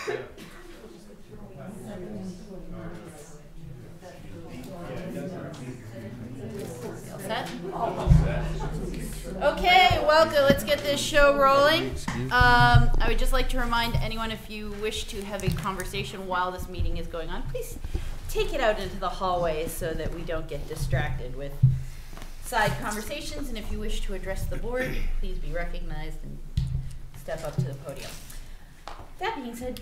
Set? Okay, welcome. Let's get this show rolling. I would just like to remind anyone, if you wish to have a conversation while this meeting is going on, please take it out into the hallways so that we don't get distracted with side conversations. And if you wish to address the board, please be recognized and step up to the podium. That being said,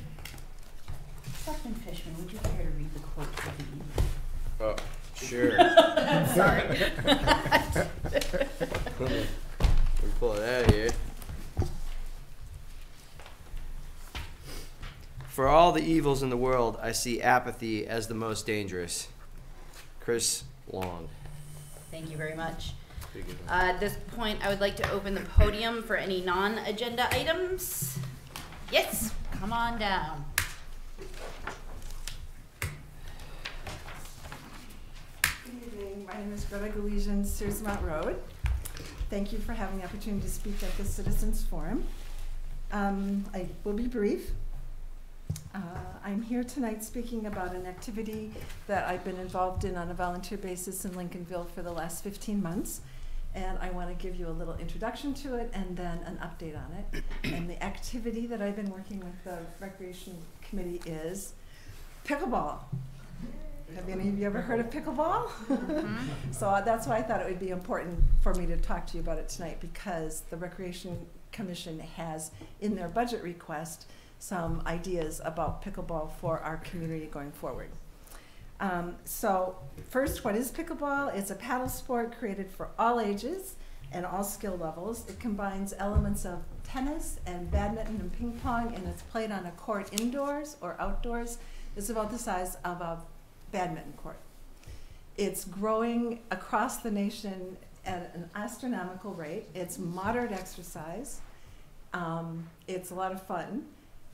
Selectman Fishman, would you care to read the quote for the evening? Oh, sure. Sorry. Let me pull it out here. For all the evils in the world, I see apathy as the most dangerous. Chris Long. Thank you very much. At this point, I would like to open the podium for any non-agenda items. Yes, come on down. Good evening. My name is Greta Galesian, Searsmont Road. Thank you for having the opportunity to speak at the Citizens Forum. I will be brief. I'm here tonight speaking about an activity that I've been involved in on a volunteer basis in Lincolnville for the last 15 months. And I want to give you a little introduction to it and then an update on it. And the activity that I've been working with the Recreation Committee is pickleball. Have any of you ever heard of pickleball? Mm-hmm. So that's why I thought it would be important for me to talk to you about it tonight, because the Recreation Commission has in their budget request some ideas about pickleball for our community going forward. So first, what is pickleball? It's a paddle sport created for all ages and all skill levels. It combines elements of tennis and badminton and ping pong, and it's played on a court indoors or outdoors. It's about the size of a badminton court. It's growing across the nation at an astronomical rate. It's moderate exercise. It's a lot of fun.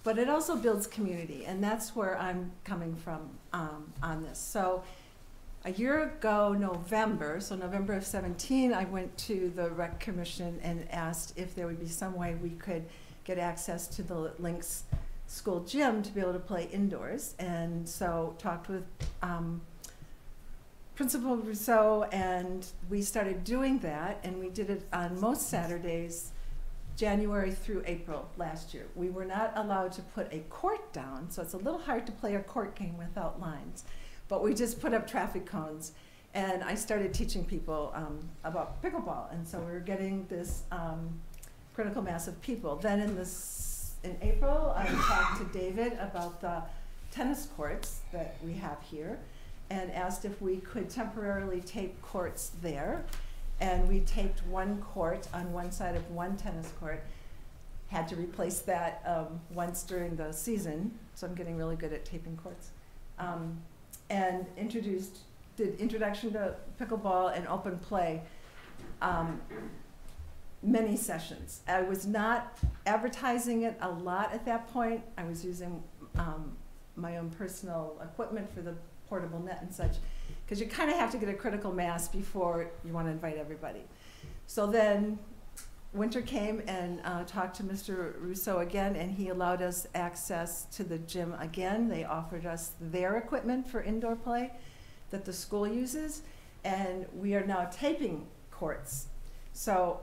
But it also builds community, and that's where I'm coming from on this. So a year ago, November, so November of 17, I went to the Rec Commission and asked if there would be some way we could get access to the Lynx school gym to be able to play indoors. And so talked with Principal Rousseau, and we started doing that, and we did it on most Saturdays, January through April last year. We were not allowed to put a court down, so it's a little hard to play a court game without lines. But we just put up traffic cones, and I started teaching people about pickleball, and so we were getting this critical mass of people. Then in April, I talked to David about the tennis courts that we have here, and asked if we could temporarily tape courts there. And we taped one court on one side of one tennis court. Had to replace that once during the season, so I'm getting really good at taping courts. And did introduction to pickleball and open play, many sessions. I was not advertising it a lot at that point. I was using my own personal equipment for the portable net and such, because you kind of have to get a critical mass before you want to invite everybody. So then winter came, and talked to Mr. Rousseau again, and he allowed us access to the gym again. They offered us their equipment for indoor play that the school uses, and we are now taping courts. So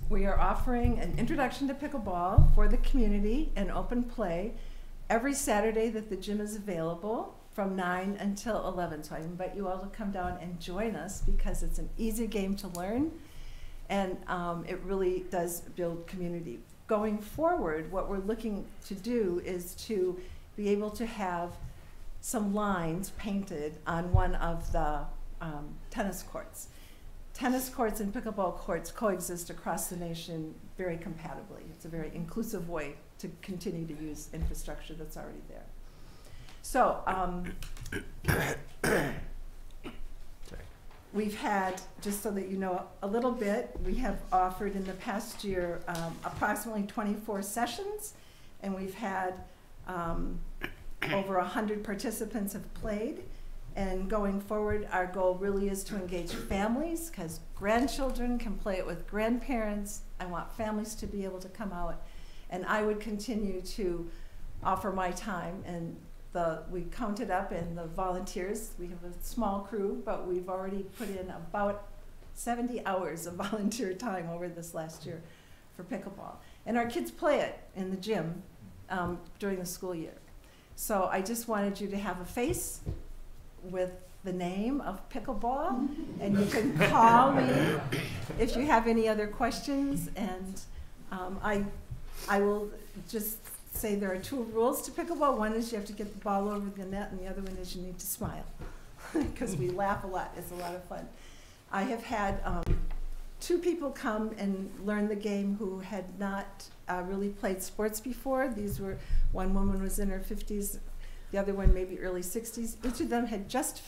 we are offering an introduction to pickleball for the community and open play every Saturday that the gym is available from 9 until 11. So I invite you all to come down and join us, because it's an easy game to learn, and it really does build community. Going forward, what we're looking to do is to be able to have some lines painted on one of the tennis courts. Tennis courts and pickleball courts coexist across the nation very compatibly. It's a very inclusive way to continue to use infrastructure that's already there. So we've had, just so that you know a little bit, we have offered in the past year approximately 24 sessions, and we've had over 100 participants have played. And going forward, our goal really is to engage families, because grandchildren can play it with grandparents. I want families to be able to come out. And I would continue to offer my time, and we counted up, and the volunteers, we have a small crew, but we've already put in about 70 hours of volunteer time over this last year for pickleball. And our kids play it in the gym during the school year. So I just wanted you to have a face with the name of pickleball, and you can call me if you have any other questions. And I will just say there are 2 rules to pickleball. One is you have to get the ball over the net, and the other one is you need to smile, because we laugh a lot. It's a lot of fun. I have had 2 people come and learn the game who had not really played sports before. These were, one woman was in her 50s, the other one maybe early 60s. Each of them had just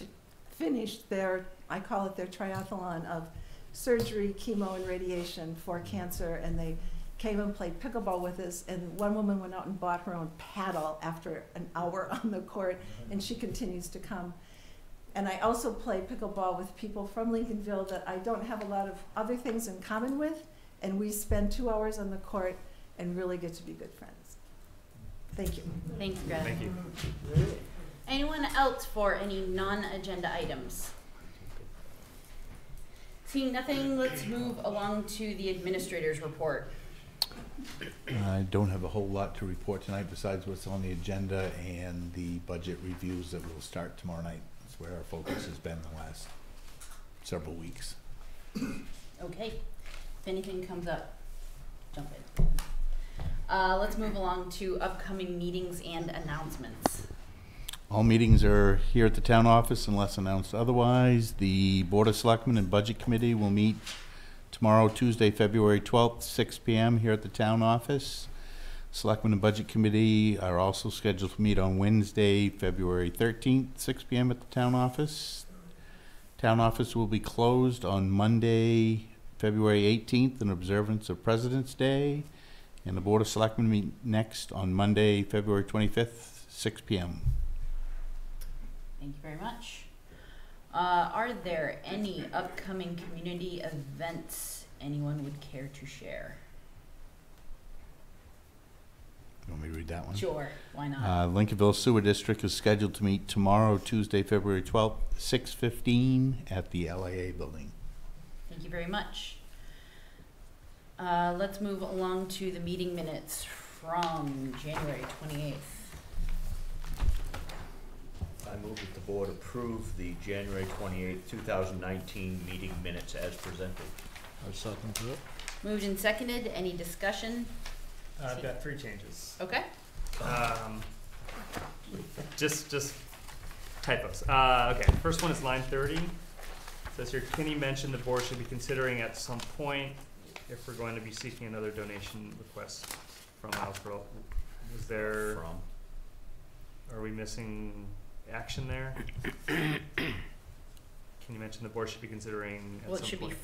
finished their, I call it their triathlon of surgery, chemo, and radiation for cancer, and they came and played pickleball with us. And one woman went out and bought her own paddle after an hour on the court, and she continues to come. And I also play pickleball with people from Lincolnville that I don't have a lot of other things in common with, and we spend 2 hours on the court and really get to be good friends. Thank you. Thanks, Greta. Thank you. Anyone else for any non-agenda items? Seeing nothing, let's move along to the administrator's report. I don't have a whole lot to report tonight besides what's on the agenda and the budget reviews that will start tomorrow night. That's where our focus has been the last several weeks. Okay. If anything comes up, jump in. Let's move along to upcoming meetings and announcements. All meetings are here at the town office unless announced otherwise. The Board of Selectmen and Budget Committee will meet tomorrow, Tuesday, February 12th, 6 p.m. here at the town office. Selectmen and Budget Committee are also scheduled to meet on Wednesday, February 13th, 6 p.m. at the town office. Town office will be closed on Monday, February 18th in observance of President's Day. And the Board of Selectmen meet next on Monday, February 25th, 6 p.m. Thank you very much. Are there any upcoming community events anyone would care to share? You want me to read that one? Sure, why not? Lincolnville Sewer District is scheduled to meet tomorrow, Tuesday, February 12th, 6:15 at the LIA building. Thank you very much. Let's move along to the meeting minutes from January 28th. I move that the board approve the January 28th, 2019 meeting minutes as presented. I second to it. Moved and seconded. Any discussion? I've got 3 changes. Okay. Just typos. Okay, first one is line 30. It says here, Kenny mentioned the board should be considering at some point if we're going to be seeking another donation request from Islesboro. Is there? From? Are we missing action there? Can you mention the board should be considering at Well, some point?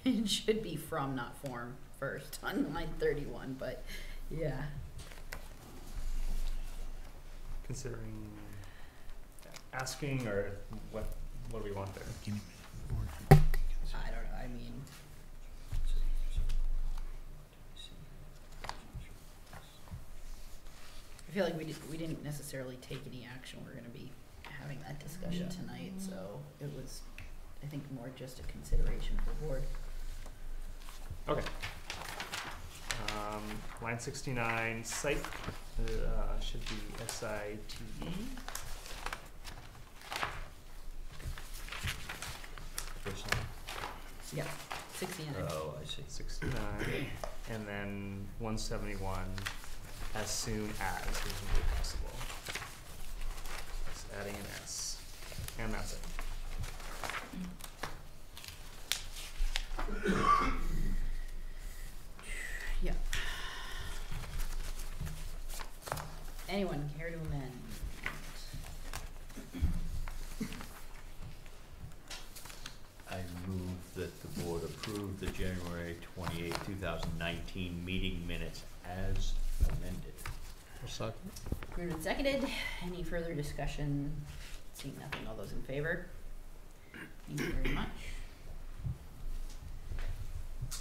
it should be from, not form, first on line 31, but yeah. Considering asking, or what do we want there? I don't know, I mean, I feel like we didn't necessarily take any action. We're gonna be having that discussion tonight, so it was, I think, more just a consideration for the board. Okay. Line 69, site, should be S-I-T-E. First line? Yeah, 69. Oh, I see. 69, and then 171, as soon as reasonably possible. Just adding an S, and that's it. Yeah. Anyone care to amend? I move that the board approve the January 28th, 2019 meeting minutes as amended. I second. Moved and seconded. Any further discussion? Seeing nothing, all those in favor? Thank you very much.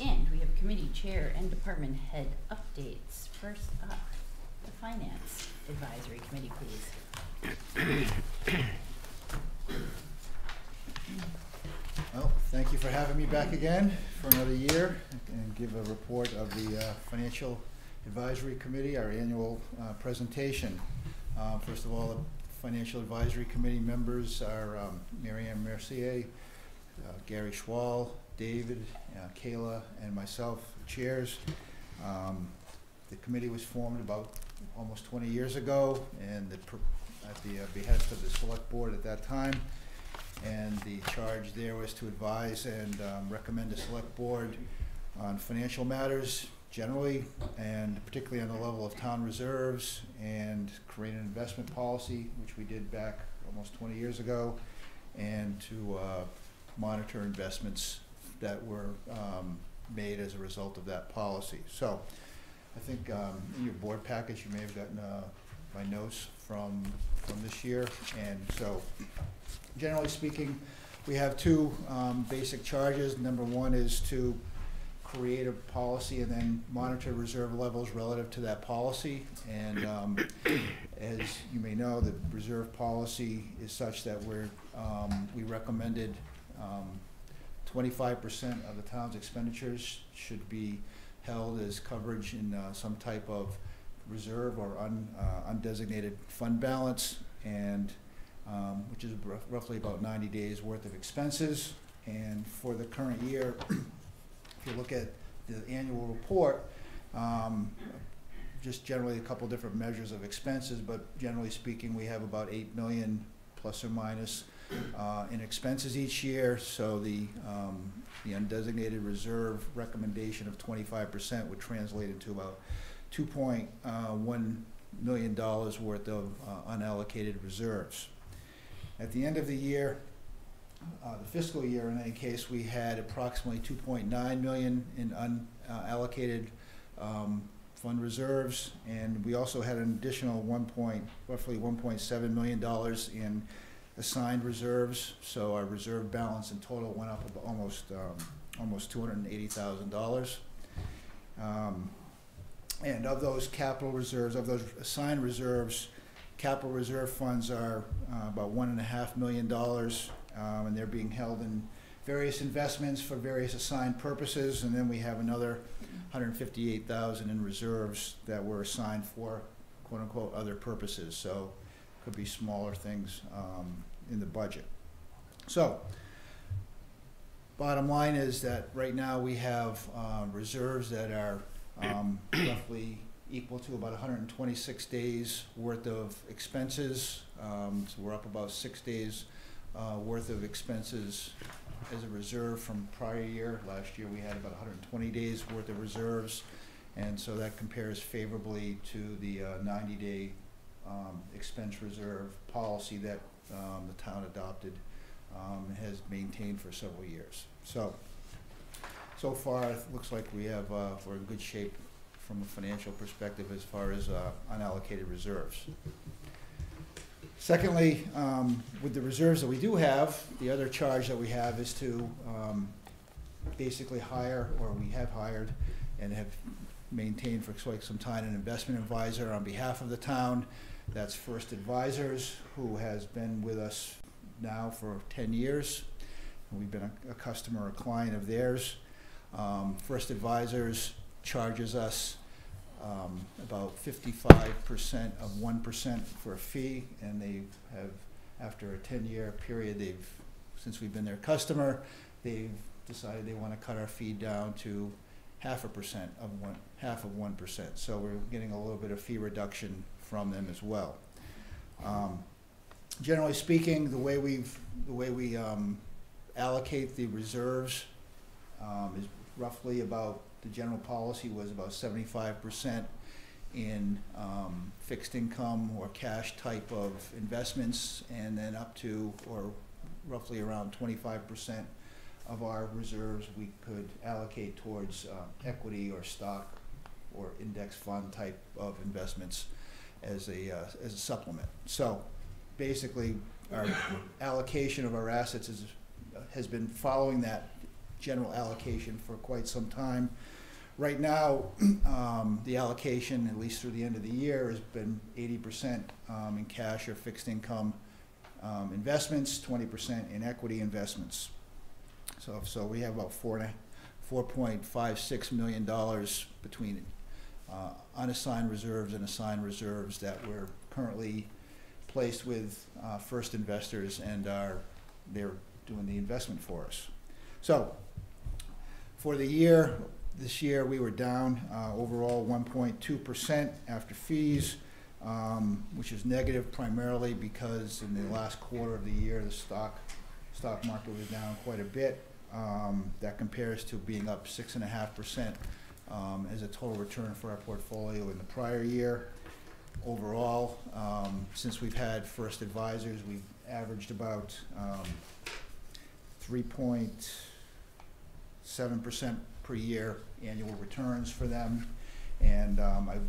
And we have committee chair and department head updates. First up, the finance Advisory Committee, please. Well, thank you for having me back again for another year and give a report of the Financial Advisory Committee, our annual presentation. First of all, the Financial Advisory Committee members are Marianne Mercier, Gary Schwal, David, Kayla, and myself, chairs. The committee was formed about almost 20 years ago, and at the behest of the Select Board at that time. And the charge there was to advise and recommend the Select Board on financial matters generally, and particularly on the level of town reserves, and create an investment policy, which we did back almost 20 years ago, and to monitor investments that were made as a result of that policy. So I think in your board package you may have gotten my notes from this year. And so generally speaking, we have two basic charges. Number one is to create a policy and then monitor reserve levels relative to that policy. And as you may know, the reserve policy is such that we recommended 25% of the town's expenditures should be held as coverage in some type of reserve or undesignated fund balance, and which is roughly about 90 days worth of expenses. And for the current year, if you look at the annual report, just generally a couple different measures of expenses, but generally speaking, we have about 8 million plus or minus in expenses each year. So the undesignated reserve recommendation of 25% would translate into about $2.1 million worth of unallocated reserves. At the end of the year, the fiscal year in any case, we had approximately 2.9 million in unallocated fund reserves, and we also had an additional roughly $1.7 million in assigned reserves. So our reserve balance in total went up almost $280,000. And of those capital reserves, of those assigned reserves, capital reserve funds are about $1.5 million, and they're being held in various investments for various assigned purposes. And then we have another $158,000 in reserves that were assigned for quote unquote other purposes. So could be smaller things in the budget. So bottom line is that right now we have reserves that are roughly equal to about 126 days worth of expenses. So we're up about 6 days worth of expenses as a reserve from prior year. Last year we had about 120 days worth of reserves, and so that compares favorably to the 90-day expense reserve policy that the town adopted and has maintained for several years. So far it looks like we're in good shape from a financial perspective as far as unallocated reserves. Secondly, with the reserves that we do have, the other charge that we have is to basically hire, or we have hired and have maintained for quite some time, an investment advisor on behalf of the town. That's First Advisors, who has been with us now for 10 years. We've been a customer or client of theirs. First Advisors charges us about 55% of 1% for a fee, and they have, after a 10-year period, since we've been their customer, they've decided they want to cut our fee down to half of 1%. So we're getting a little bit of fee reduction from them as well. Generally speaking, the way we allocate the reserves is roughly about, the general policy was about 75% in fixed income or cash type of investments, and then up to, or roughly around 25% of our reserves we could allocate towards equity or stock or index fund type of investments as a supplement. So basically our allocation of our assets has been following that general allocation for quite some time. Right now, the allocation, at least through the end of the year, has been 80% in cash or fixed income investments, 20% in equity investments. So we have about $4.56 million between unassigned reserves and assigned reserves that we're currently placed with First Investors, and they're doing the investment for us. So for the year, this year we were down overall 1.2% after fees, which is negative primarily because in the last quarter of the year the stock market was down quite a bit. That compares to being up 6.5% as a total return for our portfolio in the prior year. Overall, since we've had First Advisors, we've averaged about 3.7% per year annual returns for them. And a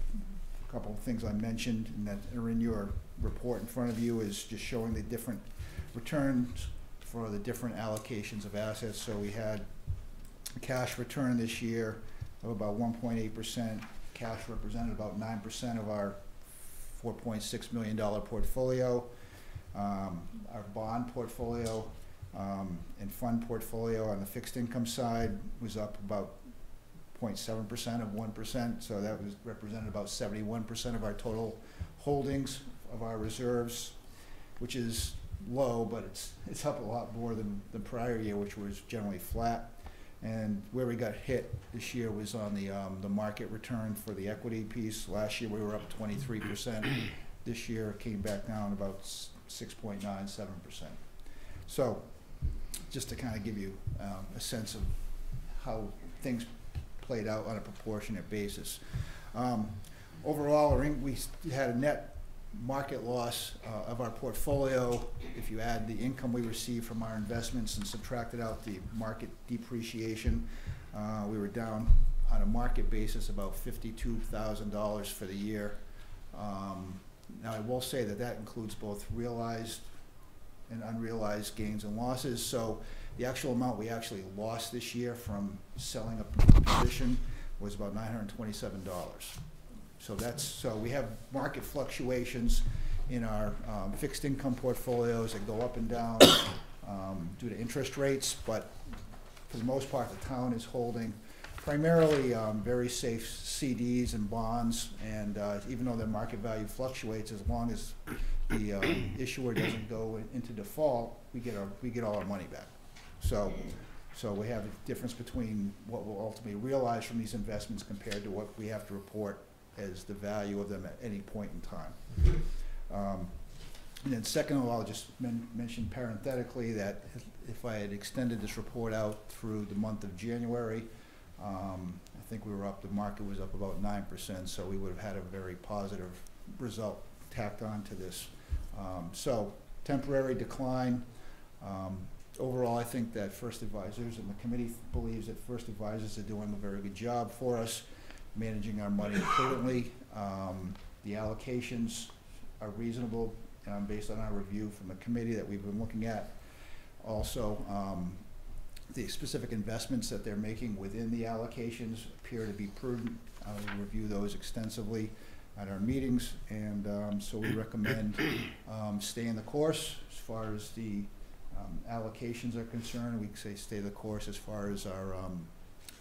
couple of things I mentioned and that are in your report in front of you is just showing the different returns for the different allocations of assets. So we had a cash return this year of about 1.8%. Cash represented about 9% of our $4.6 million portfolio. Our bond portfolio and fund portfolio on the fixed income side was up about 0.7% of 1%, so that was represented about 71% of our total holdings of our reserves, which is low, but it's up a lot more than the prior year, which was generally flat. And where we got hit this year was on the market return for the equity piece. Last year we were up 23%. This year it came back down about 6.97%. So just to kind of give you a sense of how things played out on a proportionate basis. Overall, we had a net market loss of our portfolio. If you add the income we received from our investments and subtracted out the market depreciation, we were down on a market basis about $52,000 for the year. Now I will say that includes both realized and unrealized gains and losses. So the actual amount we actually lost this year from selling a position was about $927. So we have market fluctuations in our fixed income portfolios that go up and down due to interest rates, but for the most part the town is holding primarily very safe CDs and bonds, and even though their market value fluctuates, as long as the issuer doesn't go into default, we get all our money back. So we have a difference between what we'll ultimately realize from these investments compared to what we have to report as the value of them at any point in time. And then second of all, I'll just mention parenthetically that if I had extended this report out through the month of January, I think we were up, the market was up about 9%, so we would have had a very positive result tacked on to this. So temporary decline. Overall, I think that First Advisors and the committee believes that First Advisors are doing a very good job for us, managing our money prudently. The allocations are reasonable based on our review from the committee that we've been looking at. Also, the specific investments that they're making within the allocations appear to be prudent. We review those extensively at our meetings, and so we recommend staying the course as far as the allocations are concerned. We say stay the course as far as our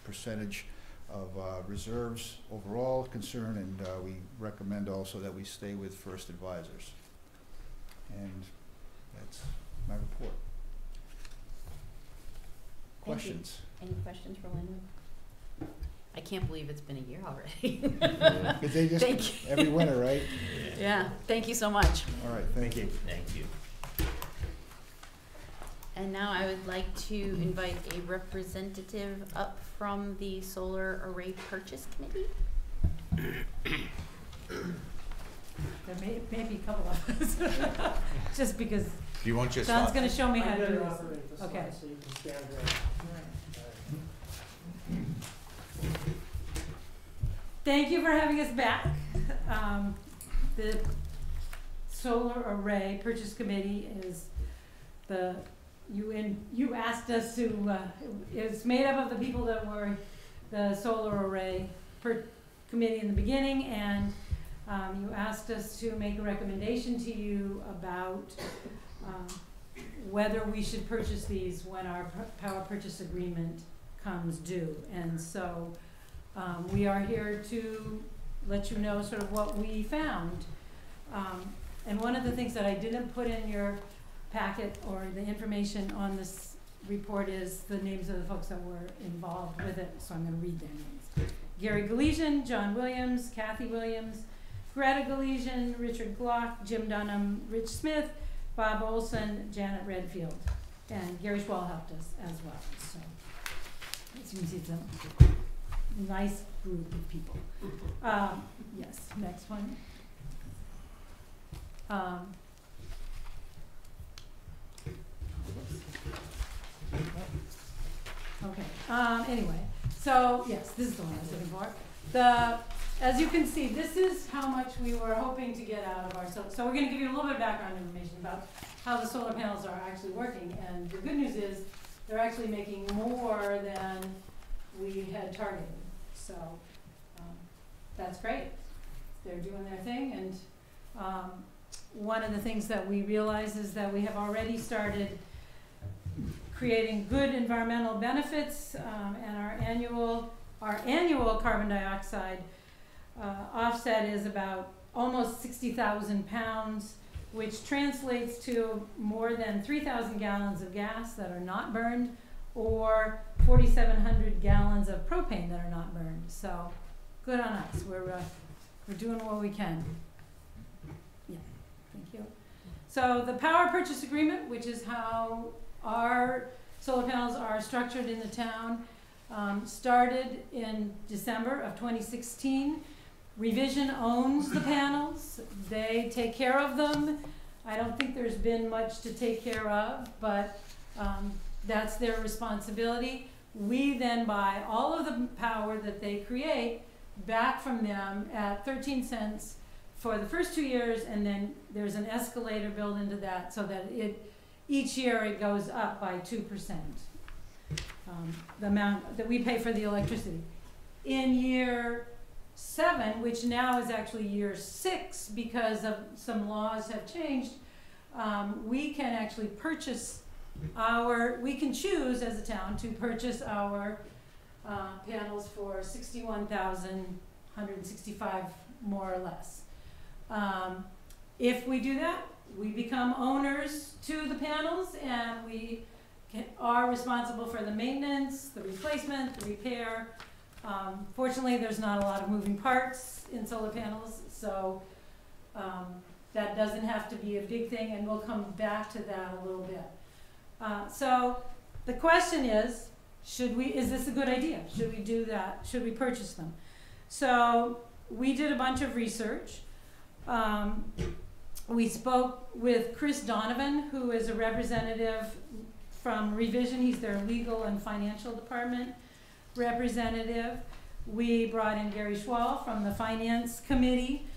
percentage of reserves overall concerned, and we recommend also that we stay with First Advisors. And that's my report. Questions? Any questions for Linda? I can't believe it's been a year already. Because they just every winter, right? Yeah, thank you so much. All right, thank you. Thank you. And now I would like to invite a representative up from the Solar Array Purchase Committee. There may be a couple of us, just because You want your John's slot? gonna show me how I'm to do gonna this. operate the Okay. slide so you can stand there. Thank you for having us back. The Solar Array Purchase Committee is you asked us to, it's made up of the people that were the solar array committee in the beginning, and you asked us to make a recommendation to you about whether we should purchase these when our power purchase agreement comes due. And so we are here to let you know sort of what we found. And one of the things that I didn't put in your packet or the information on this report is the names of the folks that were involved with it, so I'm going to read their names. Gary Galesian, John Williams, Kathy Williams, Greta Galesian, Richard Glock, Jim Dunham, Rich Smith, Bob Olson, Janet Redfield, and Gary Schwall helped us as well. So as you can see, it's a nice group of people. Yes, next one. Okay, anyway, so yes, this is the one I was looking for. As you can see, this is how much we were hoping to get out of our solar. So we're going to give you a little bit of background information about how the solar panels are actually working. And the good news is they're actually making more than we had targeted. So that's great. They're doing their thing. And one of the things that we realize is that we have already started creating good environmental benefits, and our annual carbon dioxide offset is about almost 60,000 pounds, which translates to more than 3,000 gallons of gas that are not burned, or 4,700 gallons of propane that are not burned. So good on us. We're doing what we can. Yeah, thank you. So the power purchase agreement, which is how our solar panels are structured in the town, started in December of 2016. Revision owns the panels. They take care of them. I don't think there's been much to take care of, but that's their responsibility. We then buy all of the power that they create back from them at 13 cents for the first 2 years, and then there's an escalator built into that so that each year it goes up by 2%, the amount that we pay for the electricity. In year 7, which now is actually year 6 because of some laws have changed, we can actually purchase we can choose as a town to purchase our panels for $61,165 more or less. If we do that, we become owners to the panels, and we are responsible for the maintenance, the replacement, the repair. Fortunately, there's not a lot of moving parts in solar panels, so that doesn't have to be a big thing, and we'll come back to that a little bit. So the question is this a good idea? Should we do that? Should we purchase them? So we did a bunch of research. We spoke with Chris Donovan, who is a representative from Revision. He's their legal and financial department representative. We brought in Gary Schwall from the finance committee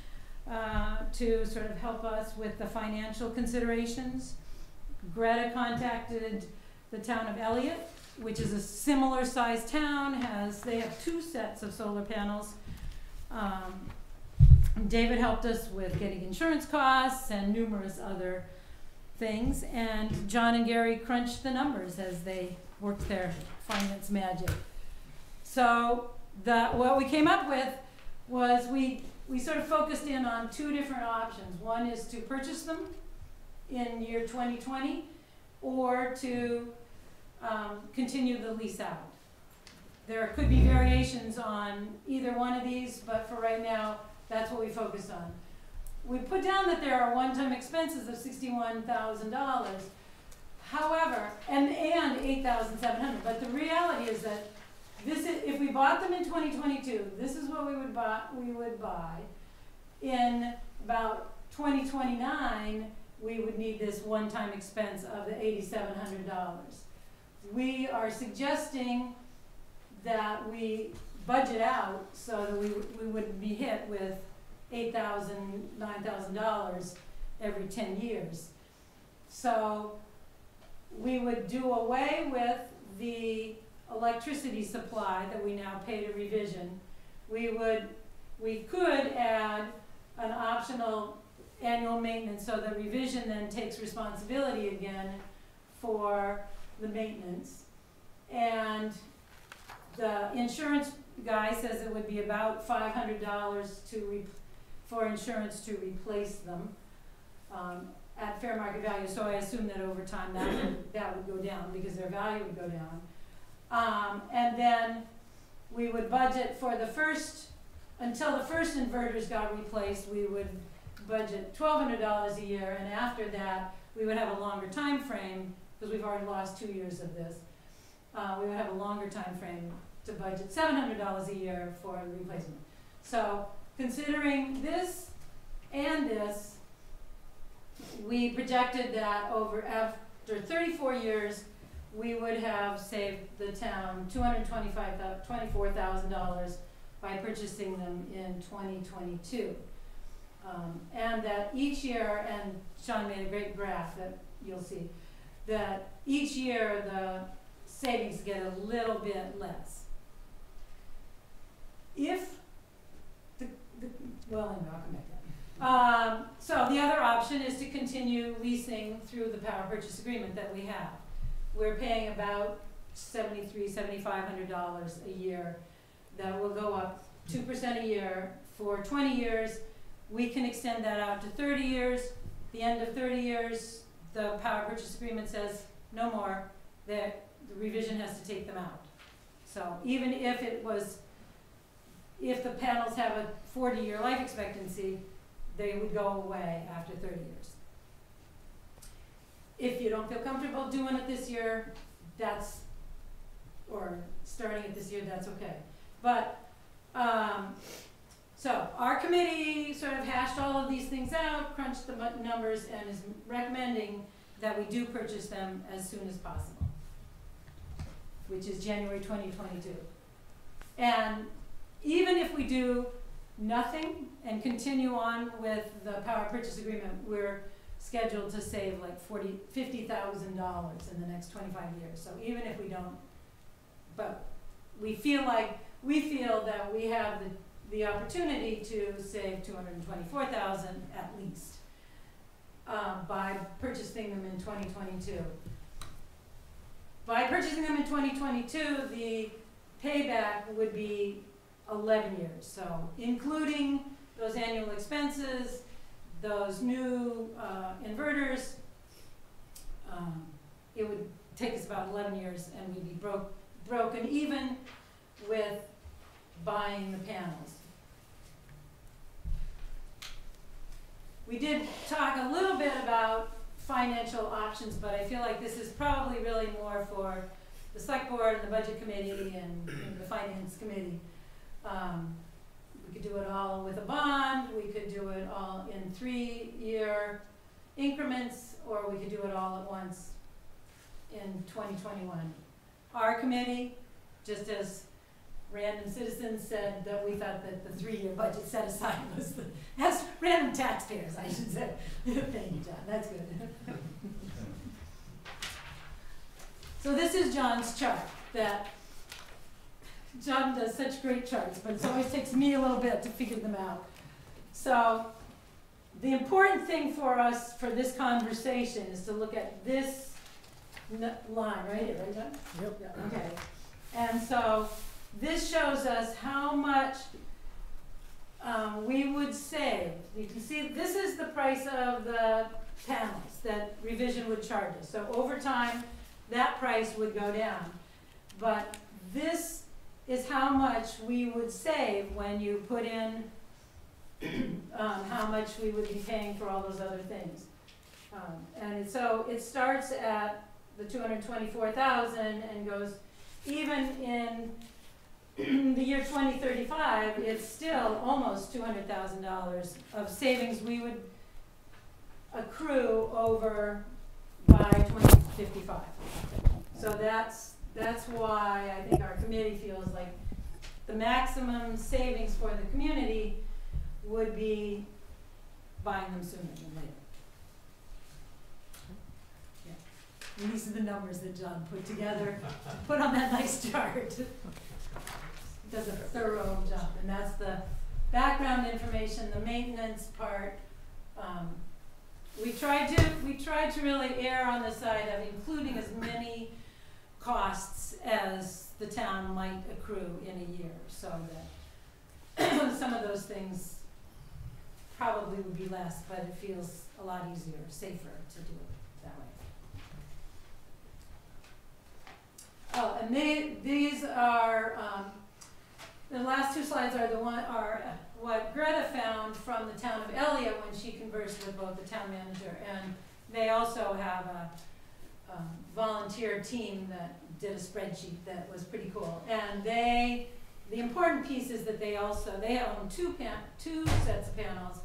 to sort of help us with the financial considerations. Greta contacted the town of Elliott, which is a similar sized town. They have 2 sets of solar panels. David helped us with getting insurance costs and numerous other things, and John and Gary crunched the numbers as they worked their finance magic. So what we came up with was we sort of focused in on 2 different options. One is to purchase them in year 2020, or to continue the lease out. There could be variations on either one of these, but for right now, that's what we focus on. We put down that there are one-time expenses of $61,000, however, and $8,700. But the reality is that if we bought them in 2022, this is what we would buy. In about 2029, we would need this one-time expense of the $8,700. We are suggesting that we budget out so that we wouldn't be hit with $8,000, $9,000 every 10 years. So we would do away with the electricity supply that we now pay to Revision, we could add an optional annual maintenance so that Revision then takes responsibility again for the maintenance. And the insurance guy says it would be about $500 for insurance to replace them at fair market value. So I assume that over time that would go down because their value would go down. And then we would budget for until the first inverters got replaced, we would budget $1,200 a year, and after that, we would have a longer time frame, because we've already lost 2 years of this. We would have a longer time frame to budget $700 a year for the replacement. So, considering this and this, we projected that after 34 years, we would have saved the town $24,000 by purchasing them in 2022. And that each year, and Sean made a great graph that you'll see, that each year the savings get a little bit less. Well, anyway, I'll come back to that. So the other option is to continue leasing through the power purchase agreement that we have. We're paying about $7,500 a year. That will go up 2% a year for 20 years. We can extend that out to 30 years. The end of 30 years, the power purchase agreement says no more, that the Revision has to take them out. So even if the panels have a 40-year life expectancy, they would go away after 30 years. If you don't feel comfortable doing it this year, or starting it this year, that's okay. But, so our committee sort of hashed all of these things out, crunched the numbers, and is recommending that we do purchase them as soon as possible, which is January 2022. And even if we do nothing and continue on with the power purchase agreement, we're scheduled to save like $50,000 in the next 25 years. So even if we don't, but we feel that we have the opportunity to save $224,000 at least by purchasing them in 2022. By purchasing them in 2022, the payback would be 11 years. So including those annual expenses, those new inverters, it would take us about 11 years, and we'd be broken even with buying the panels. We did talk a little bit about financial options, but I feel like this is probably really more for the select board and the budget committee and the finance committee. We could do it all with a bond, we could do it all in 3-year increments, or we could do it all at once in 2021. Our committee, just as random citizens said that we thought that the 3-year budget set aside was as random taxpayers, I should say. Thank you, John, that's good. So this is John's chart. That John does such great charts, but it always takes me a little bit to figure them out. So the important thing for us for this conversation is to look at this line right here, right, John? Yep. Yeah, okay. And so this shows us how much we would save. You can see this is the price of the panels that Revision would charge us. So over time, that price would go down. But this is how much we would save when you put in how much we would be paying for all those other things. And so it starts at the $224,000 and goes, even in the year 2035, it's still almost $200,000 of savings we would accrue over by 2055. So that's why I think our committee feels like the maximum savings for the community would be buying them sooner than later. Yeah. And these are the numbers that John put together, put on that nice chart. Does a thorough job, and that's the background information, the maintenance part. We tried to really err on the side of including as many costs as the town might accrue in a year, so that some of those things probably would be less, but it feels a lot easier, safer to do it that way. Oh, and these are, the last two slides are what Greta found from the town of Elliott when she conversed with both the town manager, and they also have a volunteer team that did a spreadsheet that was pretty cool. And the important piece is that they own two sets of panels.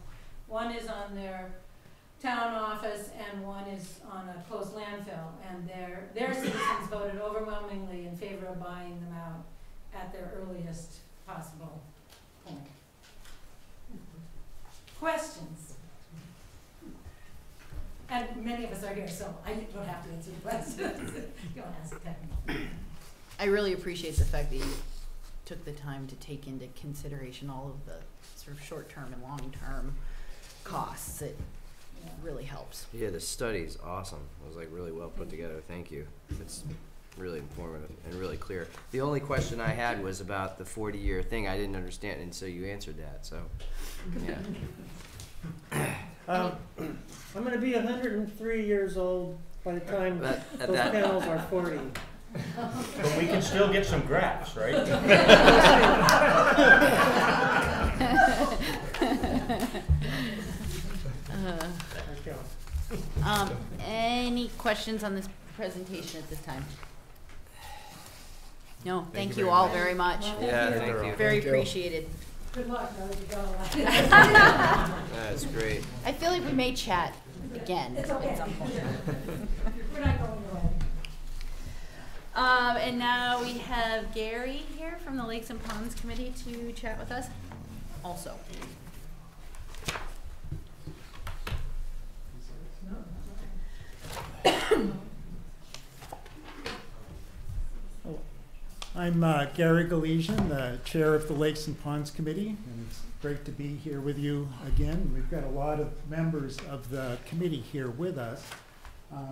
One is on their town office and one is on a closed landfill, and their citizens voted overwhelmingly in favor of buying them out at their earliest possible point. Questions? And many of us are here, so I don't have to answer the questions. You want to ask technical. I really appreciate the fact that you took the time to take into consideration all of the sort of short-term and long-term costs. It really helps. Yeah, the study's awesome. It was like really well put together. Thank you. It's really informative and really clear. The only question I had was about the 40-year thing. I didn't understand, and so you answered that. So, yeah. I'm going to be 103 years old by the time those panels are 40. But we can still get some graphs, right? Any questions on this presentation at this time? No, thank you all very much. Yeah, thank you. Very appreciated. Good luck, though, you go. That's great. I feel like we may chat again It's okay. at some point. We're not going away. And now we have Gary here from the Lakes and Ponds Committee to chat with us also. I'm Gary Galesian, the chair of the Lakes and Ponds Committee, and it's great to be here with you again. We've got a lot of members of the committee here with us.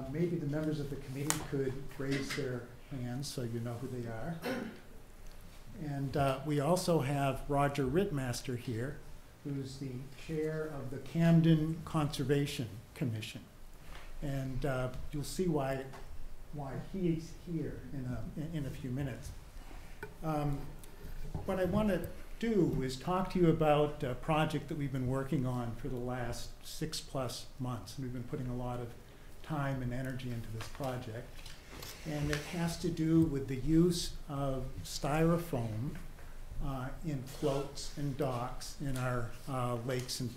Maybe the members of the committee could raise their hands so you know who they are. And we also have Roger Rittmaster here, who's the chair of the Camden Conservation Commission. And you'll see why he's here in a few minutes. What I want to do is talk to you about a project that we've been working on for the last 6+ months. And we've been putting a lot of time and energy into this project. And it has to do with the use of styrofoam in floats and docks in our lakes and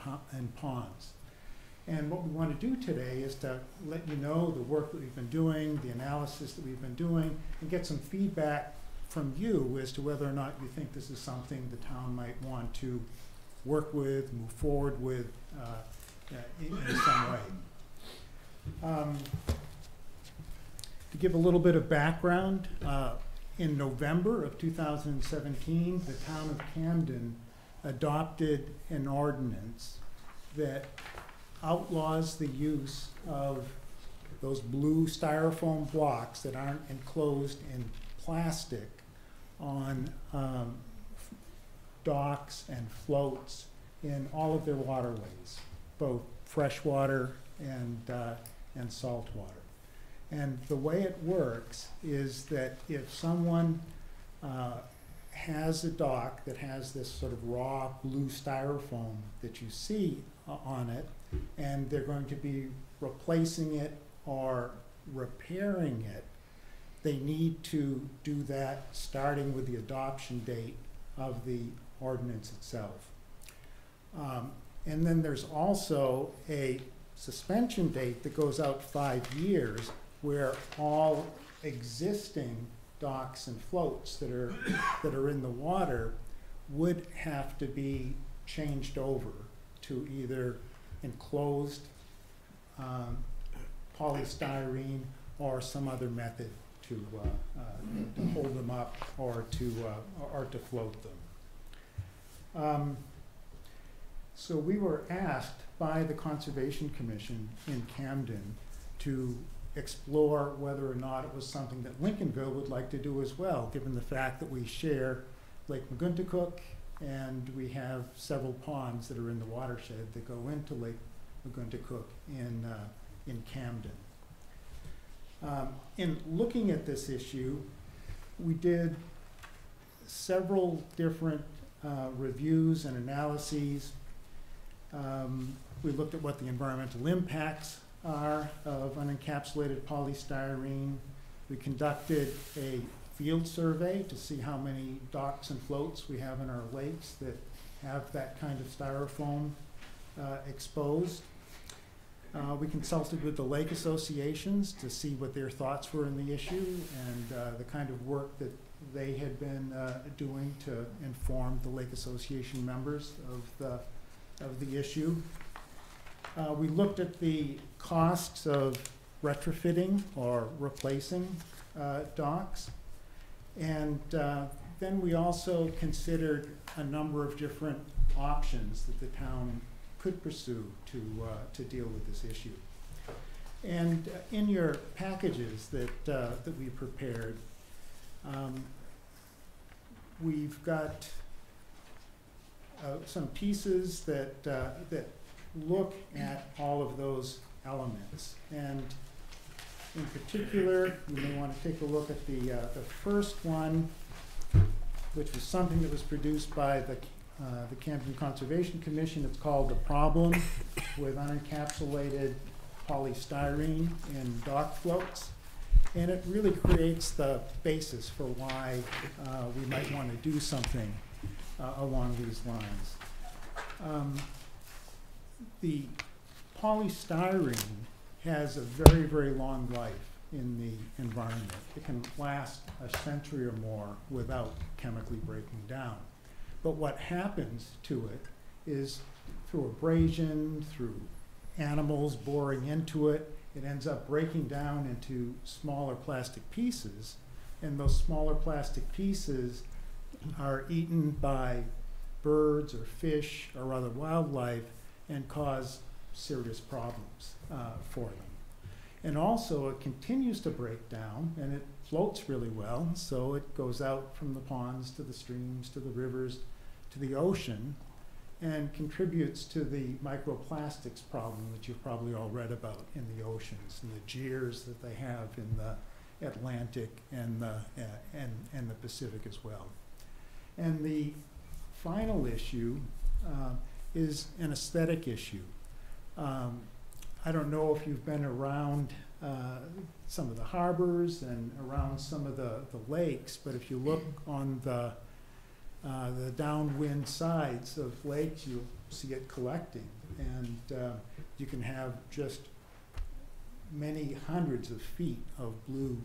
ponds. And what we want to do today is to let you know the work that we've been doing, the analysis that we've been doing, and get some feedback from you as to whether or not you think this is something the town might want to work with, move forward with in some way. To give a little bit of background, in November of 2017, the town of Camden adopted an ordinance that outlaws the use of those blue styrofoam blocks that aren't enclosed in plastic on docks and floats in all of their waterways, both freshwater and saltwater. And the way it works is that if someone has a dock that has this sort of raw blue styrofoam that you see on it, and they're going to be replacing it or repairing it, they need to do that starting with the adoption date of the ordinance itself. And then there's also a suspension date that goes out 5 years where all existing docks and floats that are in the water would have to be changed over to either enclosed polystyrene or some other method to hold them up or to float them. So we were asked by the Conservation Commission in Camden to explore whether or not it was something that Lincolnville would like to do as well, given the fact that we share Lake McGuntacook and we have several ponds that are in the watershed that go into Lake McGuntacook in Camden. In looking at this issue, we did several different reviews and analyses. We looked at what the environmental impacts are of unencapsulated polystyrene. We conducted a field survey to see how many docks and floats we have in our lakes that have that kind of styrofoam exposed. We consulted with the lake associations to see what their thoughts were in the issue and the kind of work that they had been doing to inform the lake association members of the issue. We looked at the costs of retrofitting or replacing docks, and then we also considered a number of different options that the town could pursue to deal with this issue. And in your packages that we prepared, we've got some pieces that look at all of those elements. And in particular, you may want to take a look at the first one, which was something that was produced by the Camden Conservation Commission. It's called The Problem with Unencapsulated Polystyrene in Dock Floats. And it really creates the basis for why we might want to do something along these lines. The polystyrene has a very, very long life in the environment. It can last a century or more without chemically breaking down. But what happens to it is through abrasion, through animals boring into it, it ends up breaking down into smaller plastic pieces, and those smaller plastic pieces are eaten by birds or fish or other wildlife and cause serious problems for them. And also it continues to break down and it floats really well, so it goes out from the ponds to the streams, to the rivers, to the ocean, and contributes to the microplastics problem that you've probably all read about in the oceans and the jeers that they have in the Atlantic and the Pacific as well. And the final issue is an aesthetic issue. I don't know if you've been around some of the harbors and around some of the lakes, but if you look on the downwind sides of lakes, you'll see it collecting. And you can have just many hundreds of feet of blue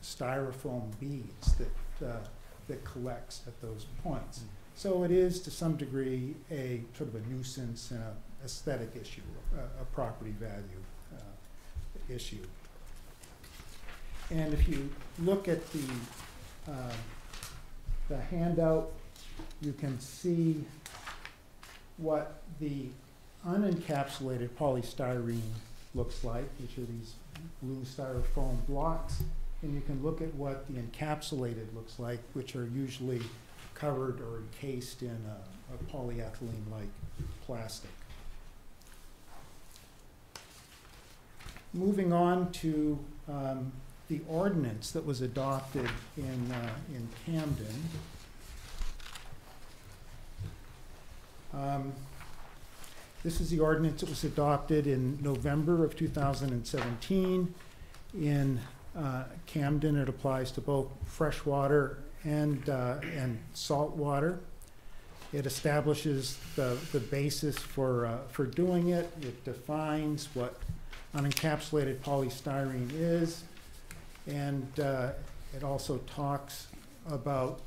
styrofoam beads that collects at those points. So it is, to some degree, a sort of a nuisance and an aesthetic issue, a property value issue. And if you look at the handout, you can see what the unencapsulated polystyrene looks like, which are these blue styrofoam blocks. And you can look at what the encapsulated looks like, which are usually covered or encased in a polyethylene-like plastic. Moving on to the ordinance that was adopted in Camden. This is the ordinance that was adopted in November of 2017. In Camden, it applies to both freshwater and salt water. It establishes the basis for doing it. It defines what unencapsulated polystyrene is, and it also talks about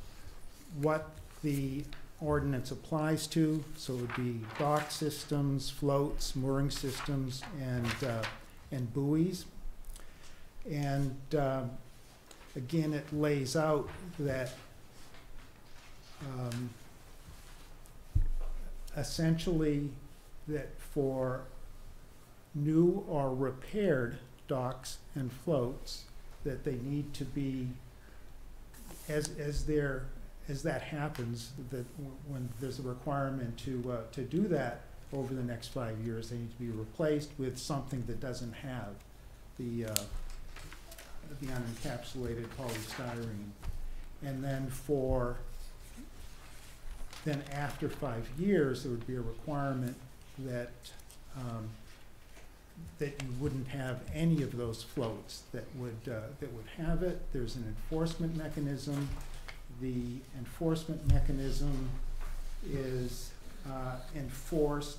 what the ordinance applies to. So it would be dock systems, floats, mooring systems, and buoys. And again, it lays out that essentially that for new or repaired docks and floats, that they need to be, as that happens, that when there's a requirement to do that over the next 5 years, they need to be replaced with something that doesn't have the unencapsulated polystyrene. And then then after 5 years, there would be a requirement that that you wouldn't have any of those floats that would have it. There's an enforcement mechanism. The enforcement mechanism is enforced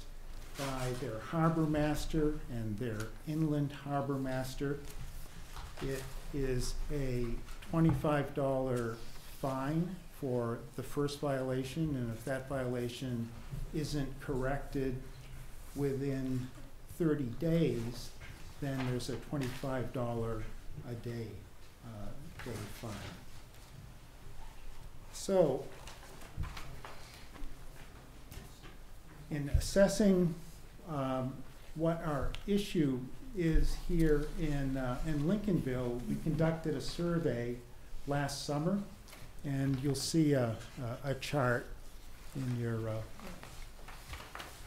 by their harbor master and their inland harbor master. It is a $25 fine for the first violation, and if that violation isn't corrected within 30 days, then there's a $25 a day fine. So, in assessing what our issue is here in Lincolnville, we conducted a survey last summer, and you'll see a chart in your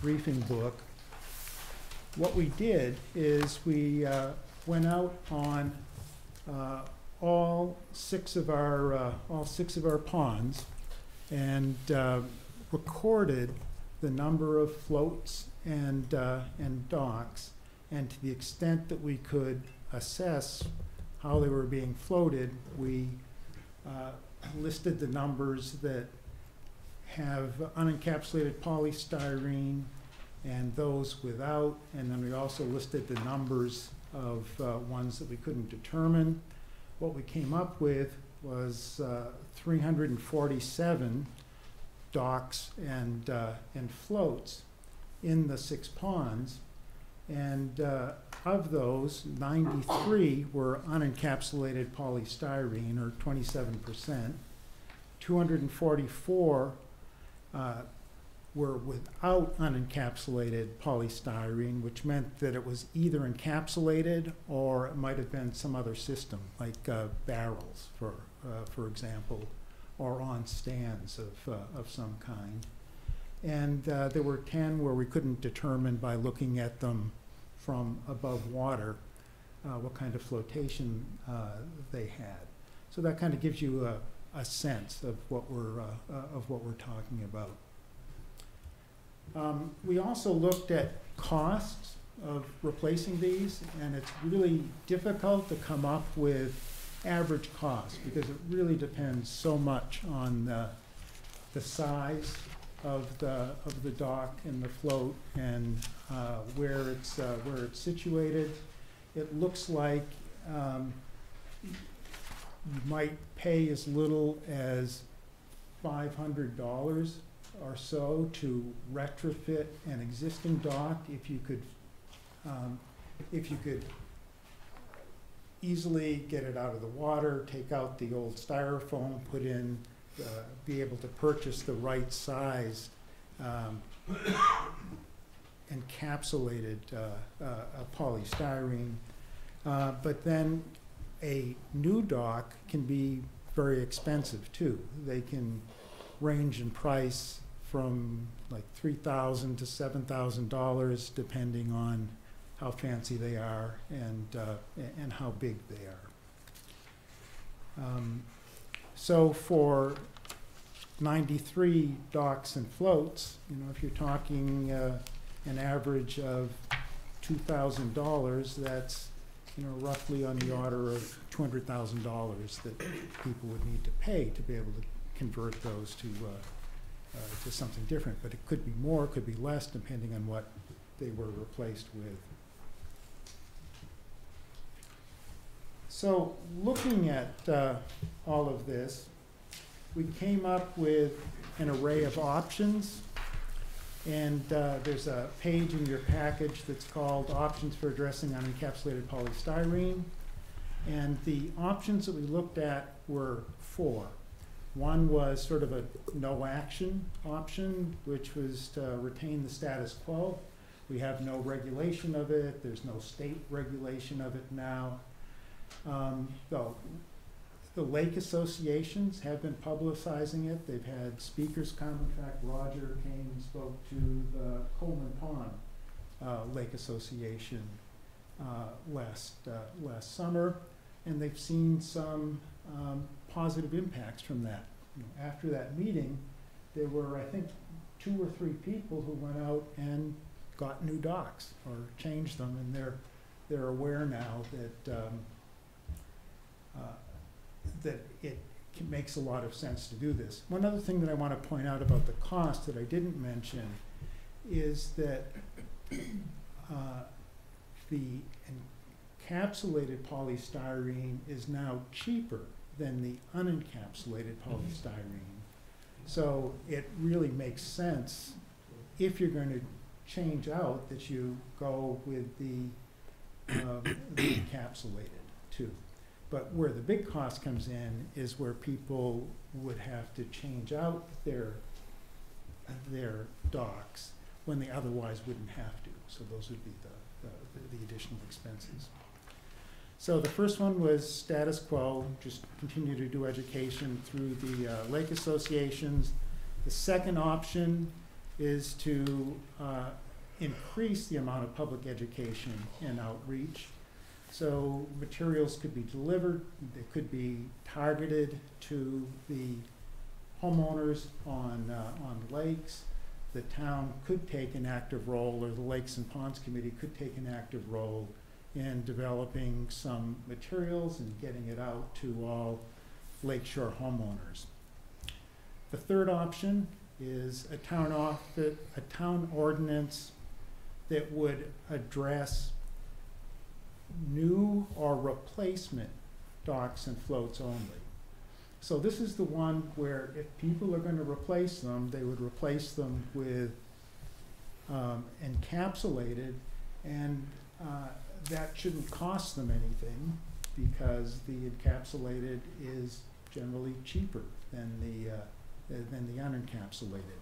briefing book. What we did is we went out on all six of our ponds and recorded the number of floats and docks, and to the extent that we could assess how they were being floated, we listed the numbers that have unencapsulated polystyrene and those without, and then we also listed the numbers of ones that we couldn't determine. What we came up with was 347 docks and floats in the 6 ponds, and of those, 93 were unencapsulated polystyrene, or 27%. 244 were without unencapsulated polystyrene, which meant that it was either encapsulated or it might have been some other system, like barrels, for example, or on stands of some kind. And there were 10 where we couldn't determine by looking at them from above water what kind of flotation they had. So that kind of gives you a sense of what we're talking about. We also looked at costs of replacing these, and it's really difficult to come up with average costs because it really depends so much on the size of the dock and the float and where it's situated. It looks like you might pay as little as $500 or so to retrofit an existing dock if you could easily get it out of the water, take out the old styrofoam, put in, be able to purchase the right size encapsulated polystyrene. But then a new dock can be very expensive too. They can range in price from like $3,000 to $7,000 depending on how fancy they are and how big they are. So for 93 docks and floats, you know, if you're talking an average of $2,000, that's, you know, roughly on the order of $200,000 that people would need to pay to be able to convert those to something different. But it could be more, it could be less, depending on what they were replaced with. So looking at all of this, we came up with an array of options, and there's a page in your package that's called Options for Addressing Unencapsulated Polystyrene. And the options that we looked at were 4. One was sort of a no action option, which was to retain the status quo. We have no regulation of it. There's no state regulation of it now. Though the lake associations have been publicizing it. They've had speakers come. In fact, Roger came and spoke to the Coleman Pond Lake Association last summer, and they've seen some positive impacts from that. You know, after that meeting, there were, I think, 2 or 3 people who went out and got new docks or changed them, and they're aware now that it makes a lot of sense to do this. One other thing that I want to point out about the cost that I didn't mention is that the encapsulated polystyrene is now cheaper than the unencapsulated polystyrene. So it really makes sense, if you're going to change out, that you go with the encapsulated too. But where the big cost comes in is where people would have to change out their docks when they otherwise wouldn't have to. So those would be the additional expenses. So the first one was status quo, just continue to do education through the lake associations. The second option is to increase the amount of public education and outreach. So materials could be delivered, they could be targeted to the homeowners on lakes. The town could take an active role, or the Lakes and Ponds Committee could take an active role in developing some materials and getting it out to all lakeshore homeowners. The third option is a town ordinance that would address new or replacement docks and floats only. So this is the one where if people are going to replace them, they would replace them with encapsulated, and that shouldn't cost them anything because the encapsulated is generally cheaper than the unencapsulated.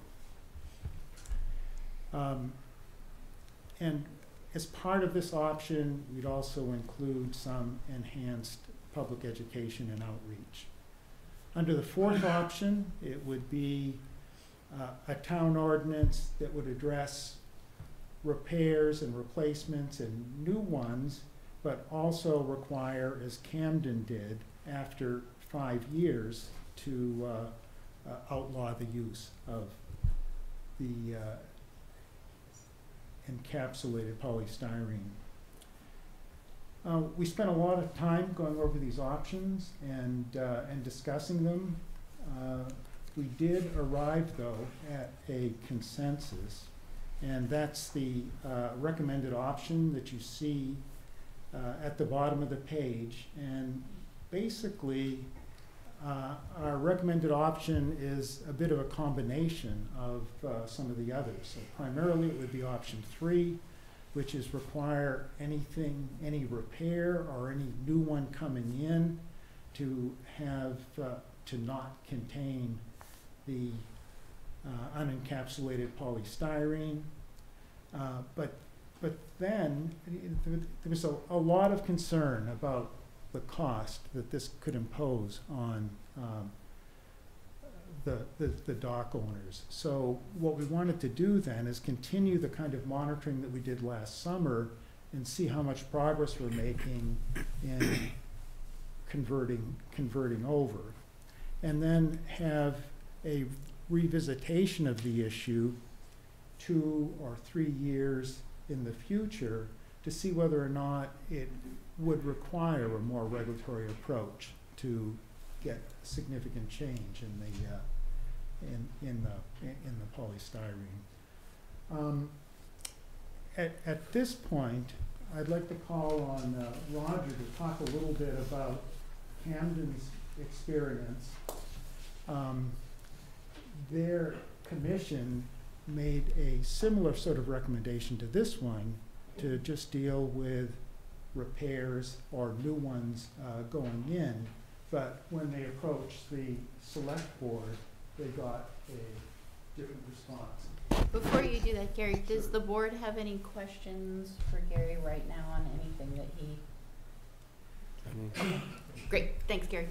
And as part of this option, we'd also include some enhanced public education and outreach. Under the fourth option, it would be a town ordinance that would address repairs and replacements and new ones, but also require, as Camden did, after 5 years, to outlaw the use of the encapsulated polystyrene. We spent a lot of time going over these options and discussing them. We did arrive, though, at a consensus, and that's the recommended option that you see at the bottom of the page. And basically, our recommended option is a bit of a combination of some of the others. So primarily, it would be option 3, which is require any repair or any new one coming in to have, to not contain the unencapsulated polystyrene. But then there was a lot of concern about the cost that this could impose on the dock owners. So what we wanted to do then is continue the kind of monitoring that we did last summer and see how much progress we're making in converting over, and then have a revisitation of the issue 2 or 3 years in the future to see whether or not it would require a more regulatory approach to get significant change in the polystyrene. At this point, I'd like to call on Roger to talk a little bit about Camden's experience. Their commission made a similar sort of recommendation to this one, to just deal with repairs or new ones going in. But when they approached the select board, they got a different response. Before you do that, Gary, does the board have any questions for Gary right now on anything that he? Okay. Great, thanks, Gary.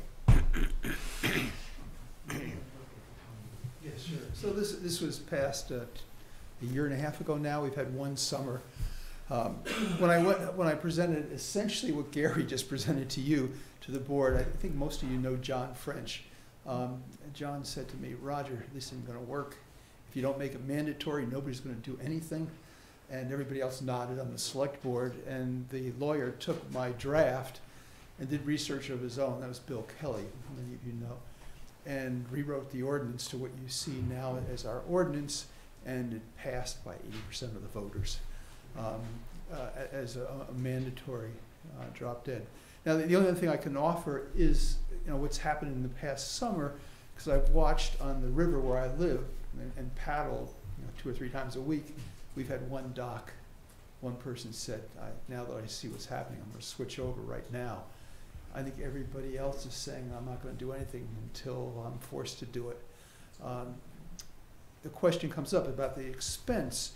Yes, sure. So this was passed a year and a half ago now. We've had one summer. When I presented essentially what Gary just presented to you, to the board, I think most of you know John French. John said to me, Roger, this isn't going to work. If you don't make it mandatory, nobody's going to do anything. And everybody else nodded on the select board. And the lawyer took my draft and did research of his own. That was Bill Kelly, many of you know. And rewrote the ordinance to what you see now as our ordinance, and it passed by 80% of the voters as a mandatory drop dead. Now, the only other thing I can offer is, what's happened in the past summer, because I've watched on the river where I live and paddle 2 or 3 times a week. We've had one dock. One person said, now that I see what's happening, I'm going to switch over right now. I think everybody else is saying, I'm not going to do anything until I'm forced to do it. The question comes up about the expense,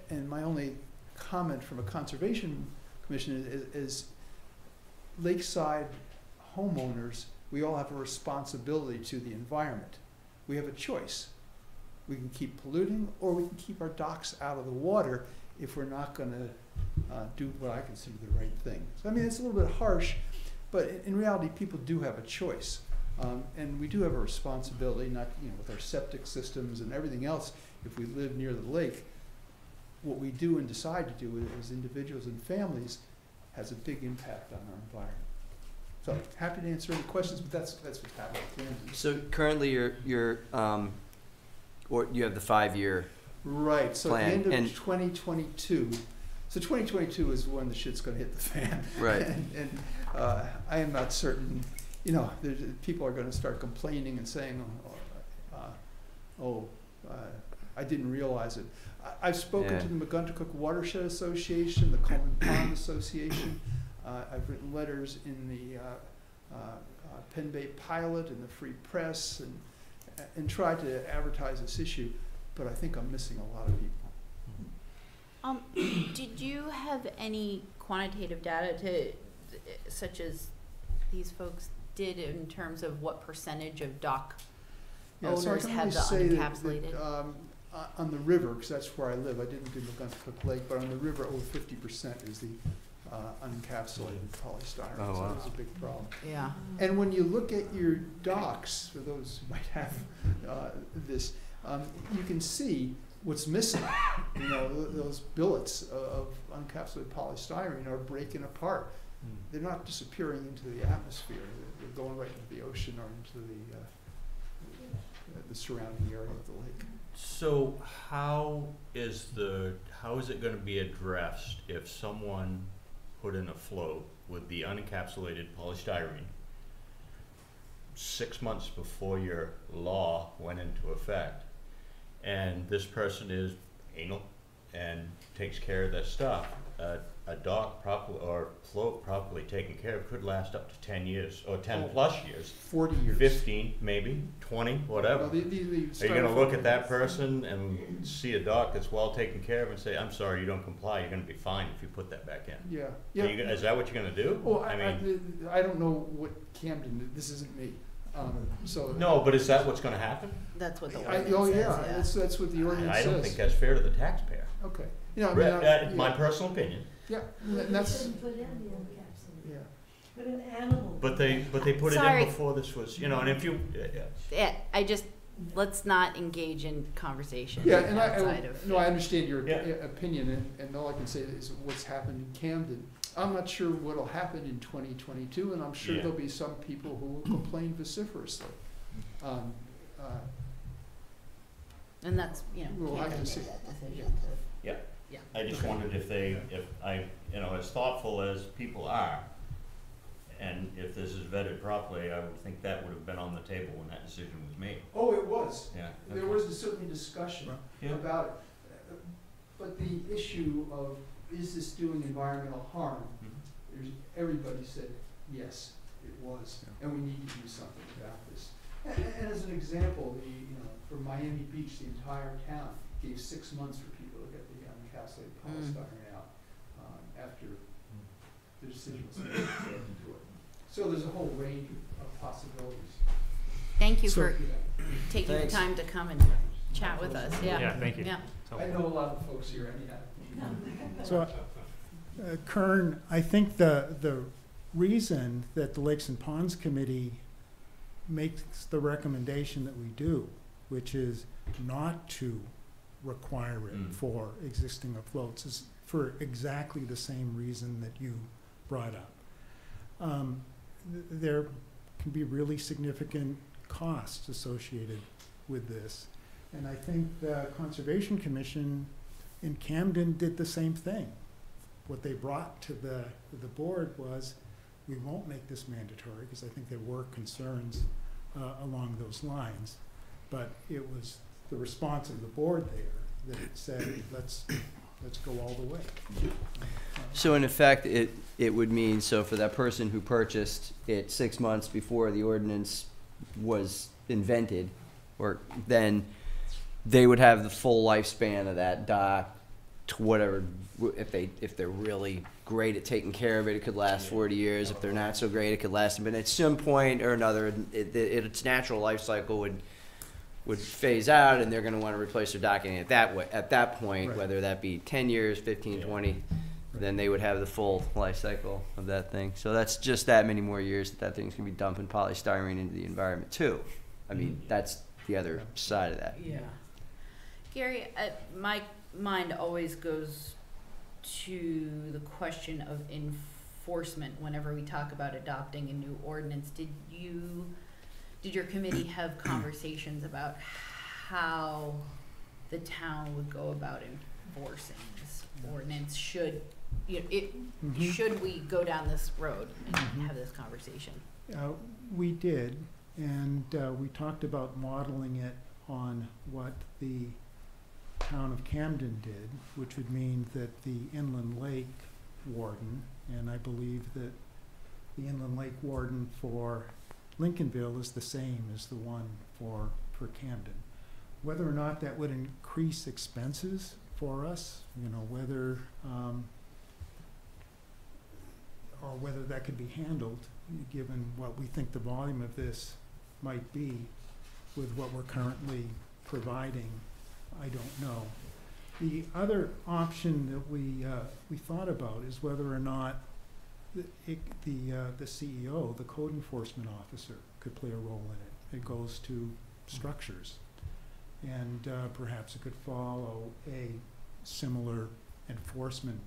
and my only comment from a conservation commission is lakeside homeowners, we all have a responsibility to the environment. We have a choice. We can keep polluting, or we can keep our docks out of the water if we're not going to do what I consider the right thing. So I mean, it's a little bit harsh, but in reality, people do have a choice, and we do have a responsibility. Not with our septic systems and everything else. If we live near the lake, what we do and decide to do as individuals and families has a big impact on our environment. So happy to answer any questions, but that's what's happening. So currently, you're or you have the 5-year right. So plan. at the end of 2022. So 2022 is when the shit's going to hit the fan. Right. and I am not certain. People are going to start complaining and saying, I didn't realize it. I've spoken to the McGuntacook Watershed Association, the Coleman Pond Association. I've written letters in the Penn Bay Pilot and the Free Press and tried to advertise this issue, but I think I'm missing a lot of people. Did you have any quantitative data such as these folks did in terms of what percentage of dock owners have the unencapsulated? That, on the river, because that's where I live, I didn't do McGuntacook Lake, but on the river, over 50% is the unencapsulated polystyrene. Oh, wow. So it's a big problem. Yeah. And when you look at your docks, for those who might have this, you can see what's missing. Those billets of unencapsulated polystyrene are breaking apart. They're not disappearing into the atmosphere. They're going right into the ocean or into the surrounding area of the lake. So how is it going to be addressed if someone put in a float with the unencapsulated polystyrene 6 months before your law went into effect, and this person is anal and takes care of their stuff? A dock properly or float properly taken care of could last up to 10 years or 10 plus years. 40 years. 15, maybe 20, whatever. Well, Are you going to look at that person and see a dock that's well taken care of and say, "I'm sorry, you don't comply. You're going to be fined if you put that back in"? Yeah. Is that what you're going to do? Well, I don't know what Camden did. This isn't me. No, but is that what's going to happen? That's what the ordinance says. That's what the ordinance says. I don't think that's fair to the taxpayer. Okay. My personal opinion. Yeah, that's. Yeah. But an animal. But they put it in before this was, and if you. Let's not engage in conversation. Yeah, and I understand your opinion, and all I can say is what's happened in Camden. I'm not sure what'll happen in 2022, and I'm sure there'll be some people who will complain vociferously. And that's, we'll have to see. Yeah. I just wondered if as thoughtful as people are, and if this is vetted properly, I would think that would have been on the table when that decision was made. Oh, it was. Yeah. There was certainly discussion about it. But the issue of is this doing environmental harm? Everybody said, yes, it was, and we need to do something about this. And as an example, for Miami Beach, the entire town gave 6 months for people to get the encapsulated polystyrene out after the decision was made to do it. So there's a whole range of possibilities. Thank you So- for taking the Thanks. time to come and chat with us. Yeah. Yeah, thank you. Yeah. I know a lot of folks here anyhow. So, Kern, I think the reason that the Lakes and Ponds Committee makes the recommendation that we do, which is not to require it for existing afloats, is for exactly the same reason that you brought up. There can be really significant costs associated with this. And I think the Conservation Commission in Camden did the same thing. What they brought to the board was, we won't make this mandatory, because I think there were concerns along those lines. But it was the response of the board there that said, let's go all the way. So in effect, it would mean, so for that person who purchased it 6 months before the ordinance was invented, or then they would have the full lifespan of that dock to whatever, if they're really great at taking care of it, it could last 40 years. If they're not so great, it could last, but at some point or another, its natural life cycle would phase out, and they're going to want to replace their docking at that point, Right. whether that be 10 years, 15, 20, then they would have the full life cycle of that thing. So that's just that many more years that thing's going to be dumping polystyrene into the environment too. I mean, that's the other side of that. Yeah. Gary, my mind always goes to the question of enforcement whenever we talk about adopting a new ordinance. Did your committee have conversations about how the town would go about enforcing this ordinance? Should we go down this road and have this conversation? We did, and we talked about modeling it on what the town of Camden did, which would mean that the inland lake warden, and I believe that the inland lake warden for Lincolnville is the same as the one for Camden. Whether or not that would increase expenses for us, whether or whether that could be handled, given what we think the volume of this might be with what we're currently providing, I don't know. The other option that we thought about is whether or not the CEO, the code enforcement officer, could play a role in it. It goes to structures, and perhaps it could follow a similar enforcement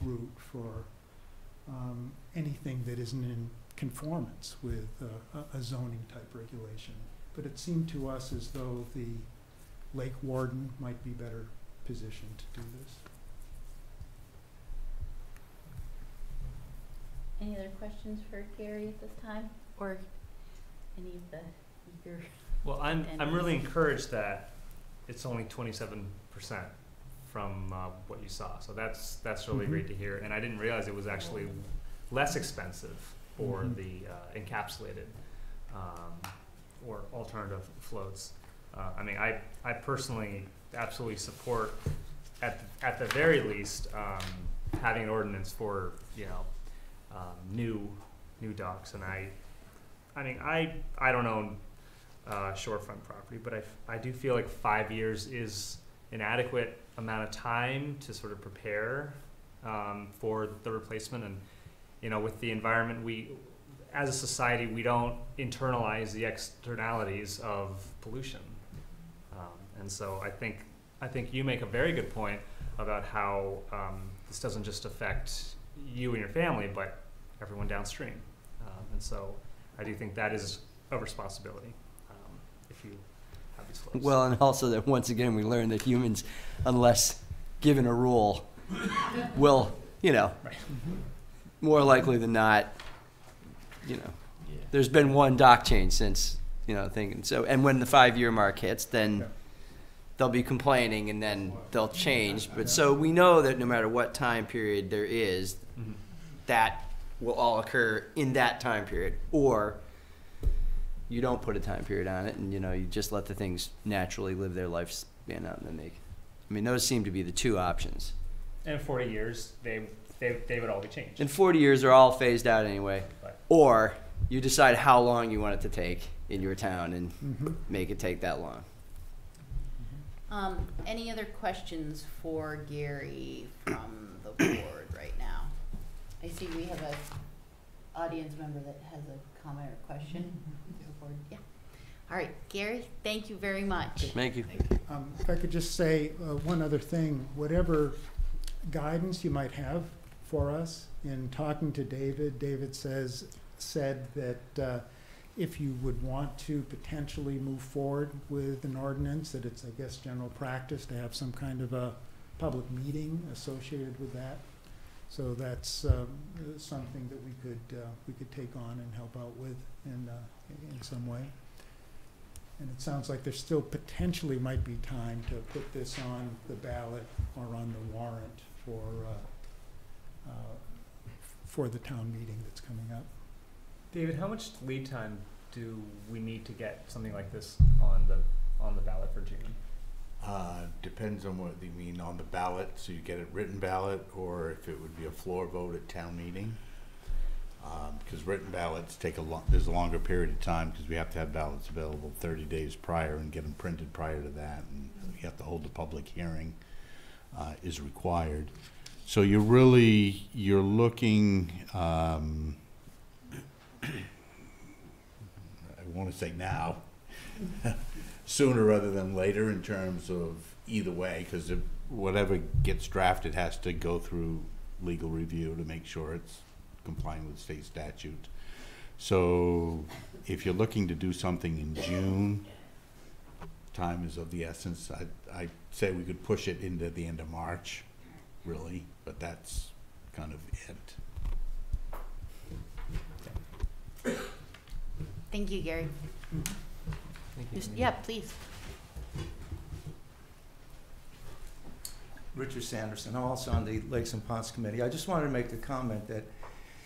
route for anything that isn't in conformance with a zoning type regulation. But it seemed to us as though the lake warden might be better positioned to do this. Any other questions for Gary at this time, or any of the eager? Well, I'm really encouraged that it's only 27% from what you saw. So that's really great to hear. And I didn't realize it was actually less expensive for the encapsulated or alternative floats. I mean, I personally absolutely support, at the very least, having an ordinance for new docks. And I mean, I don't own shorefront property, but I do feel like 5 years is an adequate amount of time to sort of prepare for the replacement. And with the environment, as a society, we don't internalize the externalities of pollution. And so I think you make a very good point about how this doesn't just affect you and your family, but everyone downstream. And so I do think that is a responsibility if you have these floats. Well, and also that once again, we learned that humans, unless given a rule, will, more likely than not, there's been one dock change since, thinking. So, and when the 5-year mark hits, then they'll be complaining and then they'll change. But so we know that no matter what time period there is, that will all occur in that time period. Or you don't put a time period on it and, you know, you just let the things naturally live their lifespan out and then I mean, those seem to be the two options. And in 40 years, they would all be changed. In 40 years, they're all phased out anyway. Right. Or you decide how long you want it to take in your town and make it take that long. Any other questions for Gary from the board right now? I see we have a audience member that has a comment or question. Yeah. All right, Gary, thank you very much. Thank you. If I could just say one other thing, whatever guidance you might have for us in talking to David, David said that if you would want to potentially move forward with an ordinance, that it's, I guess, general practice to have some kind of a public meeting associated with that. So that's something that we could take on and help out with in some way. And it sounds like there still potentially might be time to put this on the ballot or on the warrant for the town meeting that's coming up. David, how much lead time do we need to get something like this on the ballot for June? Depends on what you mean on the ballot, so you get a written ballot, or if it would be a floor vote at town meeting. Because written ballots take there's a longer period of time, because we have to have ballots available 30 days prior and get them printed prior to that, and you have to hold the public hearing is required. So you're looking, I want to say now, sooner rather than later in terms of either way, because whatever gets drafted has to go through legal review to make sure it's complying with state statute. So if you're looking to do something in June, time is of the essence. I'd say we could push it into the end of March, really, but that's kind of it. Thank you, Gary. Thank you. Yeah, please. Richard Sanderson, I'm also on the Lakes and Ponds Committee. I just wanted to make the comment that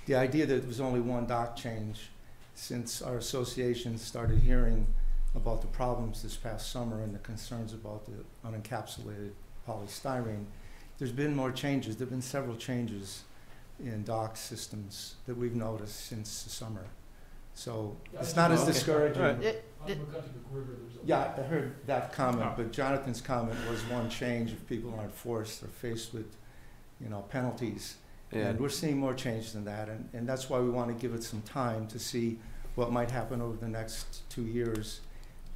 the idea that there was only one dock change, since our association started hearing about the problems this past summer and the concerns about the unencapsulated polystyrene, there's been more changes. There have been several changes in dock systems that we've noticed since the summer. So it's not as discouraging. Right. Yeah, I heard that comment, but Jonathan's comment was one change if people aren't forced or faced with, you know, penalties. Yeah. And we're seeing more change than that, and that's why we want to give it some time to see what might happen over the next 2 years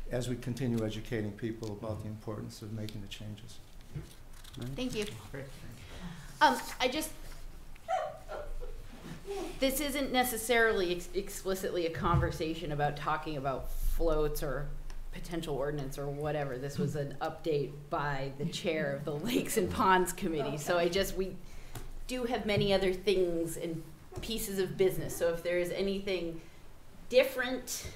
as we continue educating people about the importance of making the changes. Thank you. Great. This isn't necessarily explicitly a conversation about talking about floats or potential ordinance or whatever. This was an update by the chair of the Lakes and Ponds Committee. So we do have many other things and pieces of business. So if there is anything different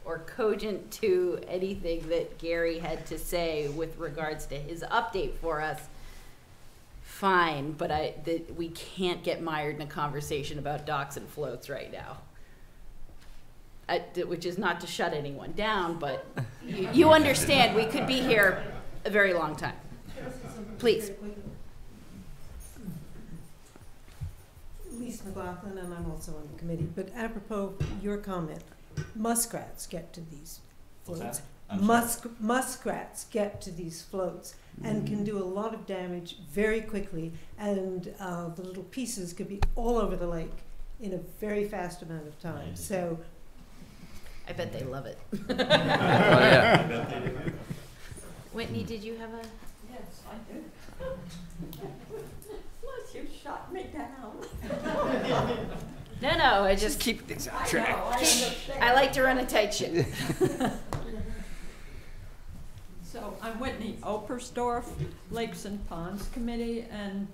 or cogent to anything that Gary had to say with regards to his update for us, fine, but we can't get mired in a conversation about docks and floats right now. Which is not to shut anyone down, but you understand we could be here a very long time. Please. Lisa McLaughlin, and I'm also on the committee. But apropos your comment, muskrats get to these floats. Muskrats get to these floats and can do a lot of damage very quickly, and the little pieces could be all over the lake in a very fast amount of time. So I bet they love it. Oh, yeah. Whitney, did you have a? Yes, I do. Unless you shot me down. No, I just keep things on track. I like to run a tight ship. So I'm Whitney Opersdorf, Lakes and Ponds Committee, and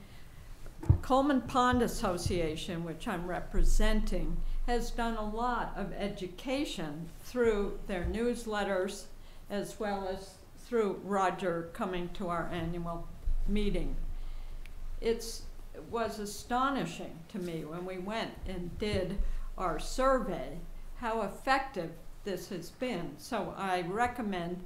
Coleman Pond Association, which I'm representing, has done a lot of education through their newsletters as well as through Roger coming to our annual meeting. It was astonishing to me when we went and did our survey how effective this has been. So I recommend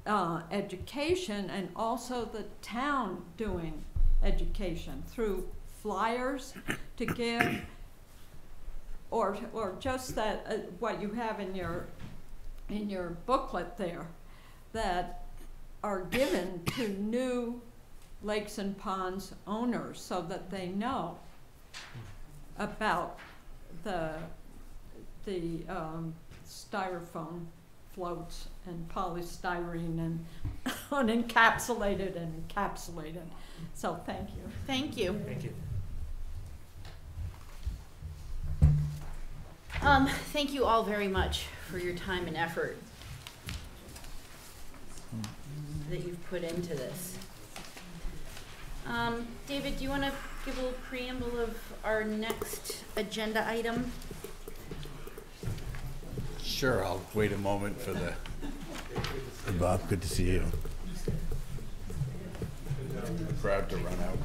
education, and also the town doing education through flyers to give, or just that what you have in your booklet there, that are given to new lakes and ponds owners so that they know about the styrofoam floats and polystyrene and unencapsulated and encapsulated. So thank you. Thank you. Thank you. Thank you all very much for your time and effort that you've put into this. David, do you want to give a little preamble of our next agenda item? Sure, I'll wait a moment for the... Hey Bob, good to see you. Proud to run out.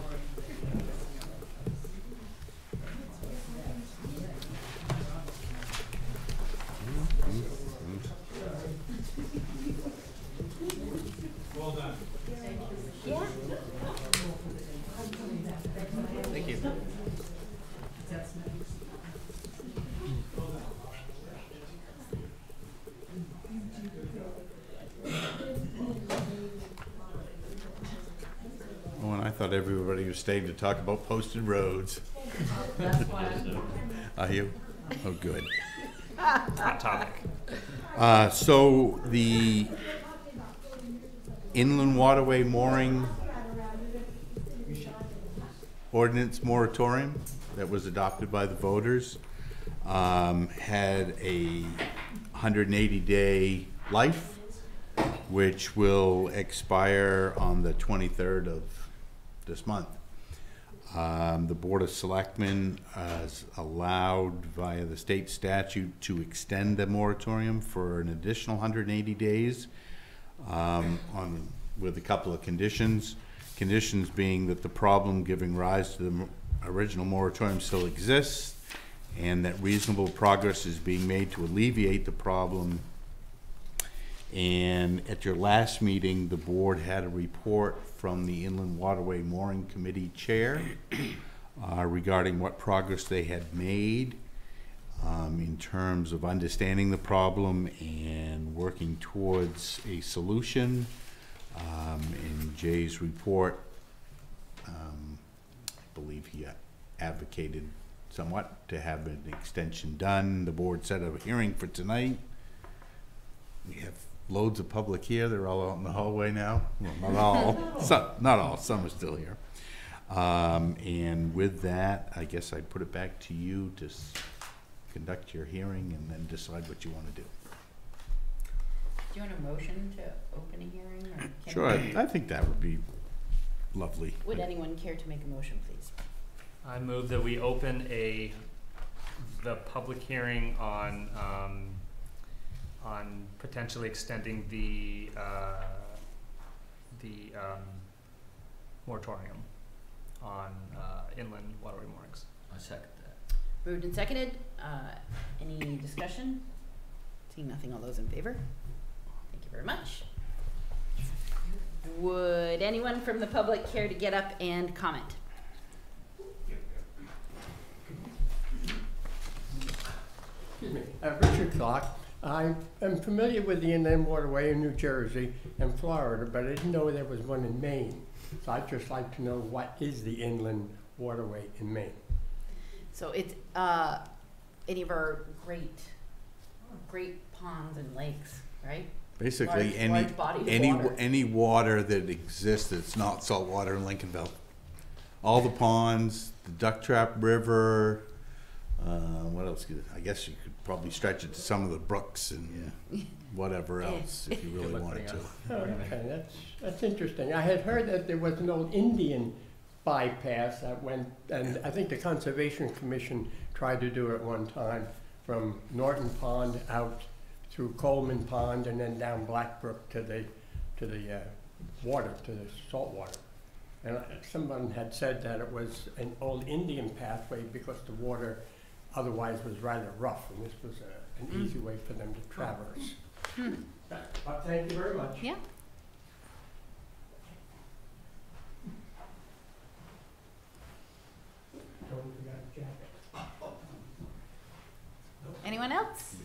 Well done. Yeah. Thank you. Oh, and I thought everybody was staying to talk about posted roads. That's why Are you? Oh, good. Hot topic. So the inland waterway mooring ordinance moratorium that was adopted by the voters had a 180-day life, which will expire on the 23rd of this month. The Board of Selectmen is allowed via the state statute to extend the moratorium for an additional 180 days with a couple of conditions. Conditions being that the problem giving rise to the original moratorium still exists, and that reasonable progress is being made to alleviate the problem. And at your last meeting, the board had a report from the Inland Waterway Mooring Committee Chair regarding what progress they had made in terms of understanding the problem and working towards a solution. In Jay's report, I believe he advocated somewhat to have an extension done. The board set a hearing for tonight. We have loads of public here. They're all out in the hallway now. Well, not all. Not all. Some are still here. And with that, I guess I'd put it back to you to conduct your hearing and then decide what you want to do. Do you want a motion to open a hearing? Or can Sure. I think that would be lovely. Would anyone care to make a motion, please? I move that we open the public hearing on potentially extending the moratorium on inland waterway moorings. I second that. Moved and seconded. Any discussion? Seeing nothing, all those in favor? Thank you very much. Would anyone from the public care to get up and comment? Excuse me. Richard Clark. I am familiar with the inland waterway in New Jersey and Florida, but I didn't know there was one in Maine. So I'd just like to know, what is the inland waterway in Maine? So it's any of our great ponds and lakes, right? Basically, large bodies of water. any water that exists that's not salt water in Lincolnville. All the ponds, the Duck Trap River. What else? I guess you could probably stretch it to some of the brooks and whatever else if you really wanted to. Oh, okay, that's interesting. I had heard that there was an old Indian bypass that went, and I think the Conservation Commission tried to do it one time from Norton Pond out through Coleman Pond and then down Black Brook to to the water, to the salt water. And someone had said that it was an old Indian pathway because the water otherwise was rather rough, and this was an easy way for them to traverse. But thank you very much. Yeah. Anyone else?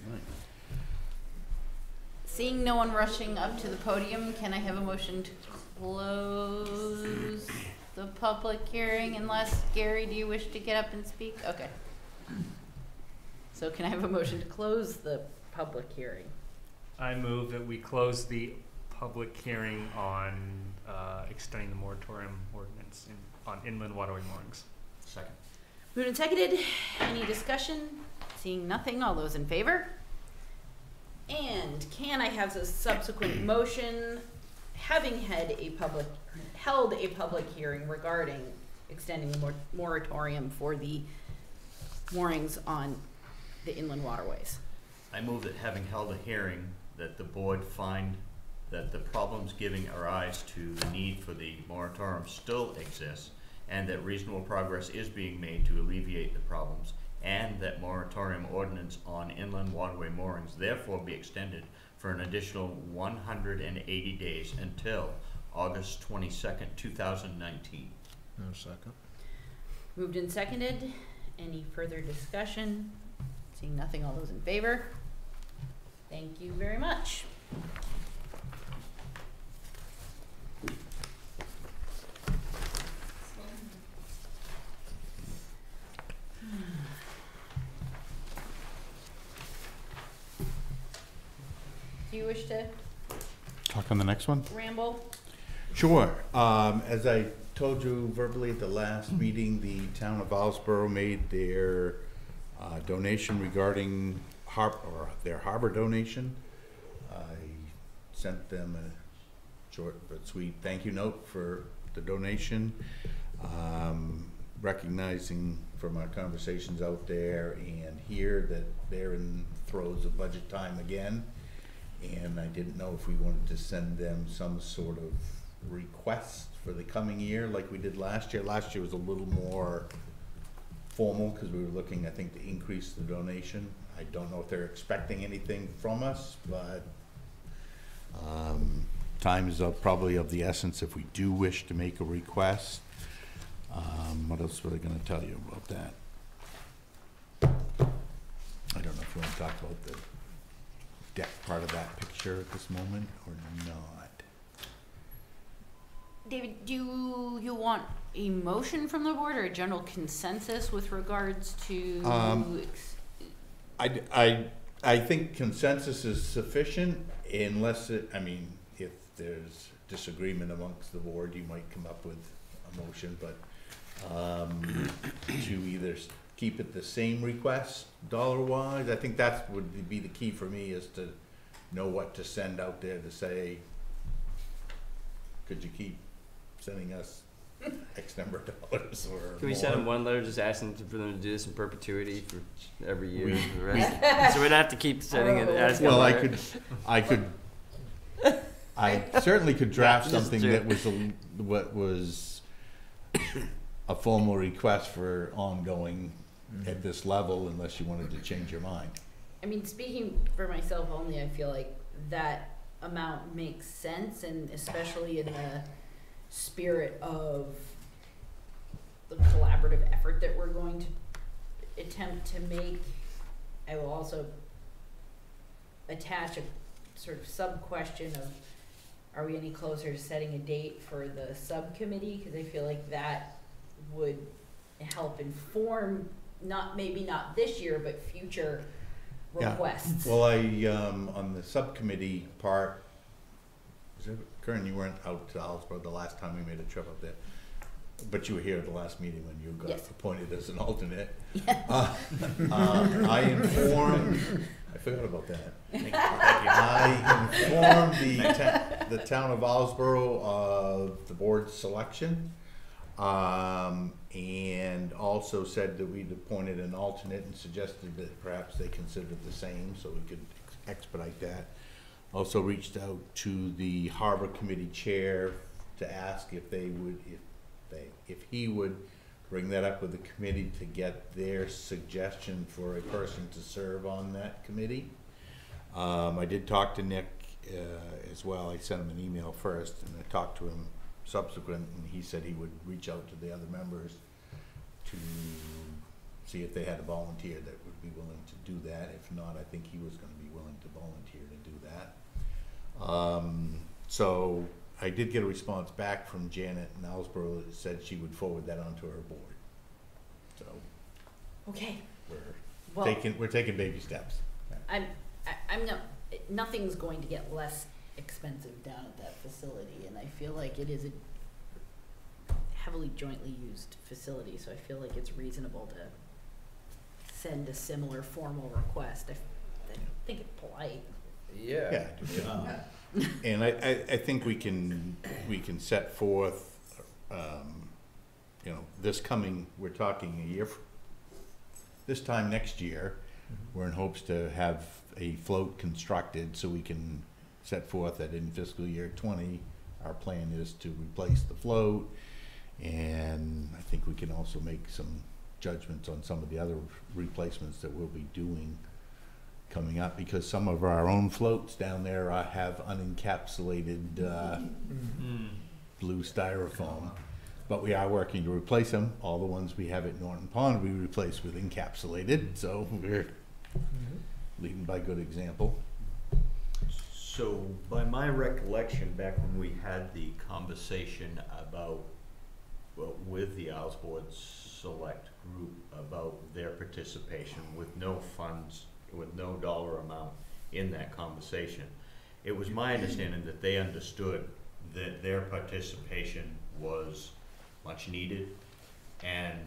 Seeing no one rushing up to the podium, can I have a motion to close the public hearing? Unless, Gary, do you wish to get up and speak? Okay. So can I have a motion to close the public hearing? I move that we close the public hearing on extending the moratorium ordinance on inland waterway moorings. Second. Moved and seconded. Any discussion? Seeing nothing, all those in favor? And can I have a subsequent motion, having held a public hearing regarding extending the moratorium for the moorings on the inland waterways? I move that having held a hearing, that the board find that the problems giving rise to the need for the moratorium still exists, and that reasonable progress is being made to alleviate the problems, and that moratorium ordinance on inland waterway moorings therefore be extended for an additional 180 days until August 22nd, 2019. No second. Moved and seconded. Any further discussion? Seeing nothing, all those in favor? Thank you very much. Do you wish to Talk on the next one? ramble? Sure. As I told you verbally at the last meeting, the town of Islesboro made their donation regarding their harbor donation. I sent them a short but sweet thank you note for the donation, recognizing from our conversations out there and here that they're in throes of budget time again. And I didn't know if we wanted to send them some sort of request for the coming year like we did last year. Last year was a little more formal because we were looking, I think, to increase the donation. I don't know if they're expecting anything from us, but time is probably of the essence if we do wish to make a request. What else were they going to tell you about that? I don't know if you want to talk about the deck part of that picture at this moment or not. David, do you want a motion from the board or a general consensus with regards to? I think consensus is sufficient unless if there's disagreement amongst the board, you might come up with a motion, but to either keep it the same request dollar-wise, I think that would be the key for me, is to know what to send out there to say, could you keep sending us X number of dollars or Can we more? send them one letter just asking for them to do this in perpetuity for every year for the rest? So we'd have to keep sending it. Asking Well, them I certainly could draft This is something true. that was what was a formal request for ongoing at this level, unless you wanted to change your mind. I mean, speaking for myself only, I feel like that amount makes sense, and especially in the spirit of the collaborative effort that we're going to attempt to make. I will also attach a sort of sub-question of, are we any closer to setting a date for the subcommittee? Because I feel like that would help inform, maybe not this year, but future requests. Well, on the subcommittee part, Karen, you weren't out to Islesboro the last time we made a trip up there, but you were here at the last meeting when you got appointed as an alternate. I informed, I forgot about that. I informed the town of Islesboro of the board's selection, and also said that we'd appointed an alternate and suggested that perhaps they considered the same so we could expedite that Also reached out to the harbor committee chair to ask if he would bring that up with the committee to get their suggestion for a person to serve on that committee. I did talk to Nick as well. I sent him an email first, and I talked to him subsequent, and he said he would reach out to the other members to see if they had a volunteer that would be willing to do that. If not, I think he was going to be willing to volunteer to do that. So I did get a response back from Janet Nelsborough that said she would forward that onto her board. So Okay. we're taking baby steps. Nothing's going to get less expensive down at that facility, and I feel like it is a heavily jointly used facility, so I feel like it's reasonable to send a similar formal request. I think it's polite. Yeah. And I think we can set forth, we're talking a year, this time next year, we're in hopes to have a float constructed so we can set forth that in fiscal year 20, our plan is to replace the float. And I think we can also make some judgments on some of the other replacements that we'll be doing coming up, because some of our own floats down there have unencapsulated blue styrofoam, but we are working to replace them. All the ones we have at Norton Pond we replace with encapsulated, so we're leading by good example. So by my recollection, back when we had the conversation about, with the Owlsboard Select Group about their participation with no funds, with no dollar amount in that conversation, it was my understanding that they understood that their participation was much needed and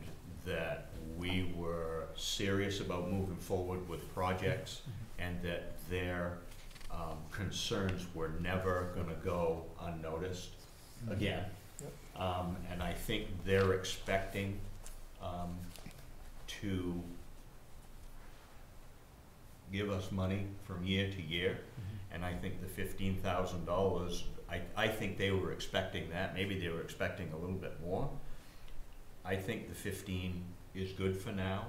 that we were serious about moving forward with projects and that their concerns were never going to go unnoticed again. And I think they're expecting to give us money from year to year, and I think the $15,000, I think they were expecting that. Maybe they were expecting a little bit more. I think the 15 is good for now,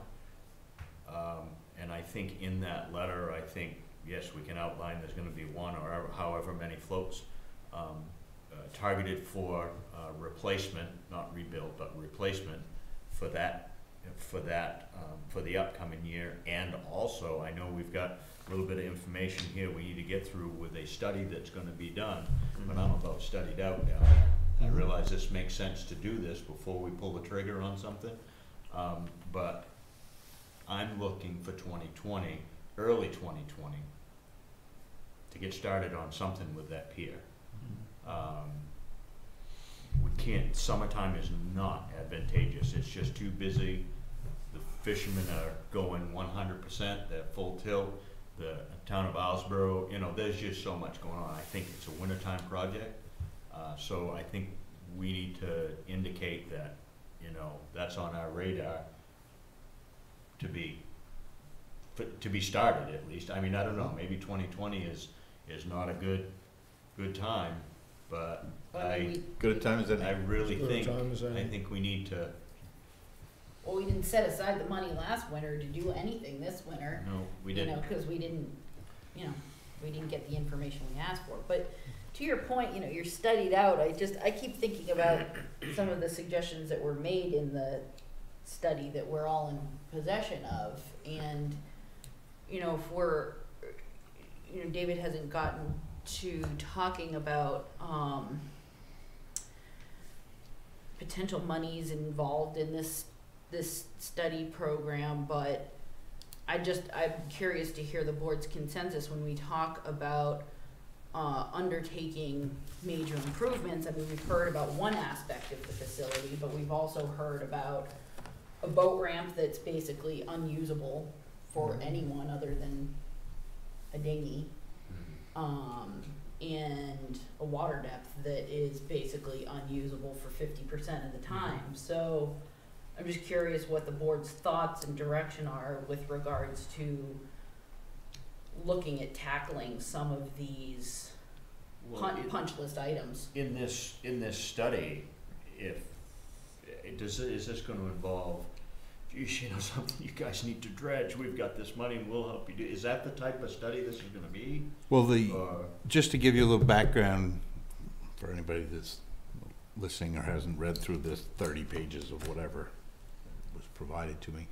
and I think in that letter, I think, yes, we can outline there's going to be one or however many floats targeted for replacement, not rebuild, but replacement for the upcoming year. And also, I know we've got a little bit of information here we need to get through with a study that's going to be done, but I'm about studied out now. I realize this makes sense to do this before we pull the trigger on something, but I'm looking for 2020, early 2020, to get started on something with that pier. We can't, summertime is not advantageous. It's just too busy. The fishermen are going 100% at full tilt. The town of Owlsboro, there's just so much going on. I think it's a wintertime project. So I think we need to indicate that, that's on our radar to be started at least. I mean, I don't know, maybe 2020 is not a good time, but good a time as any. I really think we need to. Well, we didn't set aside the money last winter to do anything this winter. No, we didn't. Because we didn't get the information we asked for. But to your point, you're studied out. I keep thinking about some of the suggestions that were made in the study that we're all in possession of. And, if we're, David hasn't gotten to talking about potential monies involved in this study program, but I'm curious to hear the board's consensus when we talk about undertaking major improvements. I mean, we've heard about one aspect of the facility, but we've also heard about a boat ramp that's basically unusable for anyone other than a dinghy, and a water depth that is basically unusable for 50% of the time. So I'm just curious what the board's thoughts and direction are with regards to looking at tackling some of these punch list items. In this study, is this going to involve, geez, you know, something you guys need to dredge, we've got this money and we'll help you do, is that the type of study this is going to be? Well, just to give you a little background for anybody that's listening or hasn't read through this 30 pages of whatever was provided to me,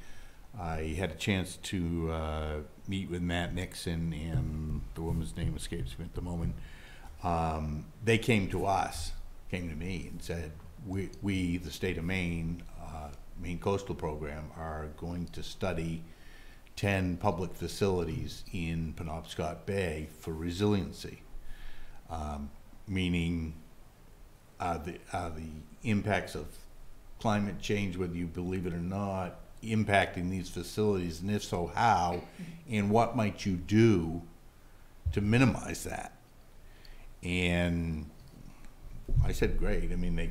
I had a chance to meet with Matt Nixon, and the woman's name escapes me at the moment. They came to me and said, we the state of Maine, Maine Coastal Program, are going to study 10 public facilities in Penobscot Bay for resiliency, meaning the impacts of climate change, whether you believe it or not, impacting these facilities, and if so, how, and what might you do to minimize that? And I said, great. I mean,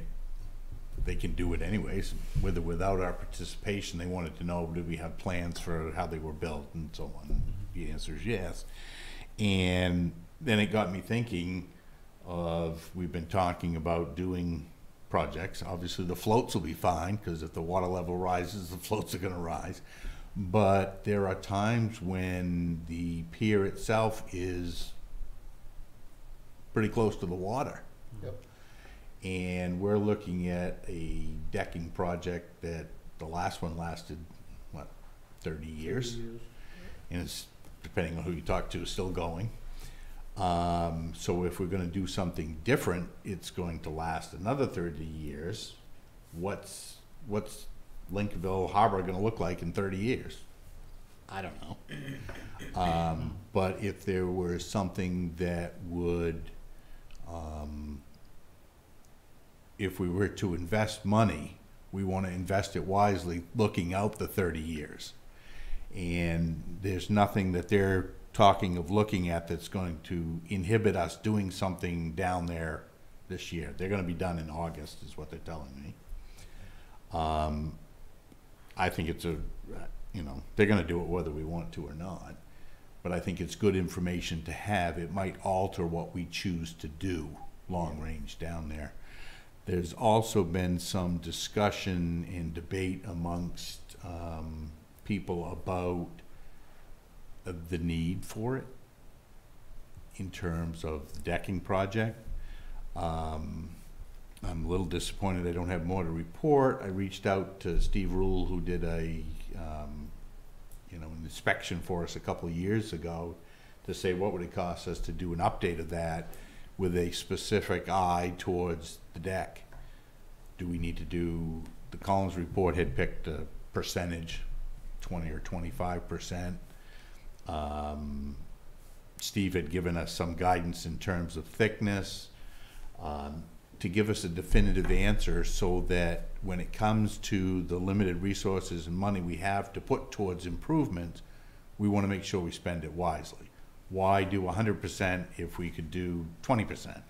they can do it anyways, with or without our participation. They wanted to know, do we have plans for how they were built and so on? The answer is yes. And then it got me thinking of, we've been talking about doing projects. Obviously the floats will be fine, because if the water level rises, the floats are going to rise. But there are times when the pier itself is pretty close to the water. Yep. And we're looking at a decking project that the last one lasted, what, 30 years? 30 years. And it's, depending on who you talk to, still going. So if we're going to do something different, it's going to last another 30 years. What's Lincolnville Harbor going to look like in 30 years? I don't know. But if there was something that would, if we were to invest money, we want to invest it wisely, looking out the 30 years. And there's nothing that they're talking of looking at that's going to inhibit us doing something down there this year. They're going to be done in August, is what they're telling me. I think it's they're going to do it whether we want to or not. But I think it's good information to have. It might alter what we choose to do long range down there. There's also been some discussion and debate amongst people about the need for it in terms of the decking project. I'm a little disappointed I don't have more to report. I reached out to Steve Rule, who did an inspection for us a couple of years ago, to say what would it cost us to do an update of that with a specific eye towards the deck. Do we need to do, the Collins report had picked a percentage, 20 or 25%. Steve had given us some guidance in terms of thickness, to give us a definitive answer, so that when it comes to the limited resources and money we have to put towards improvements, we want to make sure we spend it wisely. Why do 100% if we could do 20%?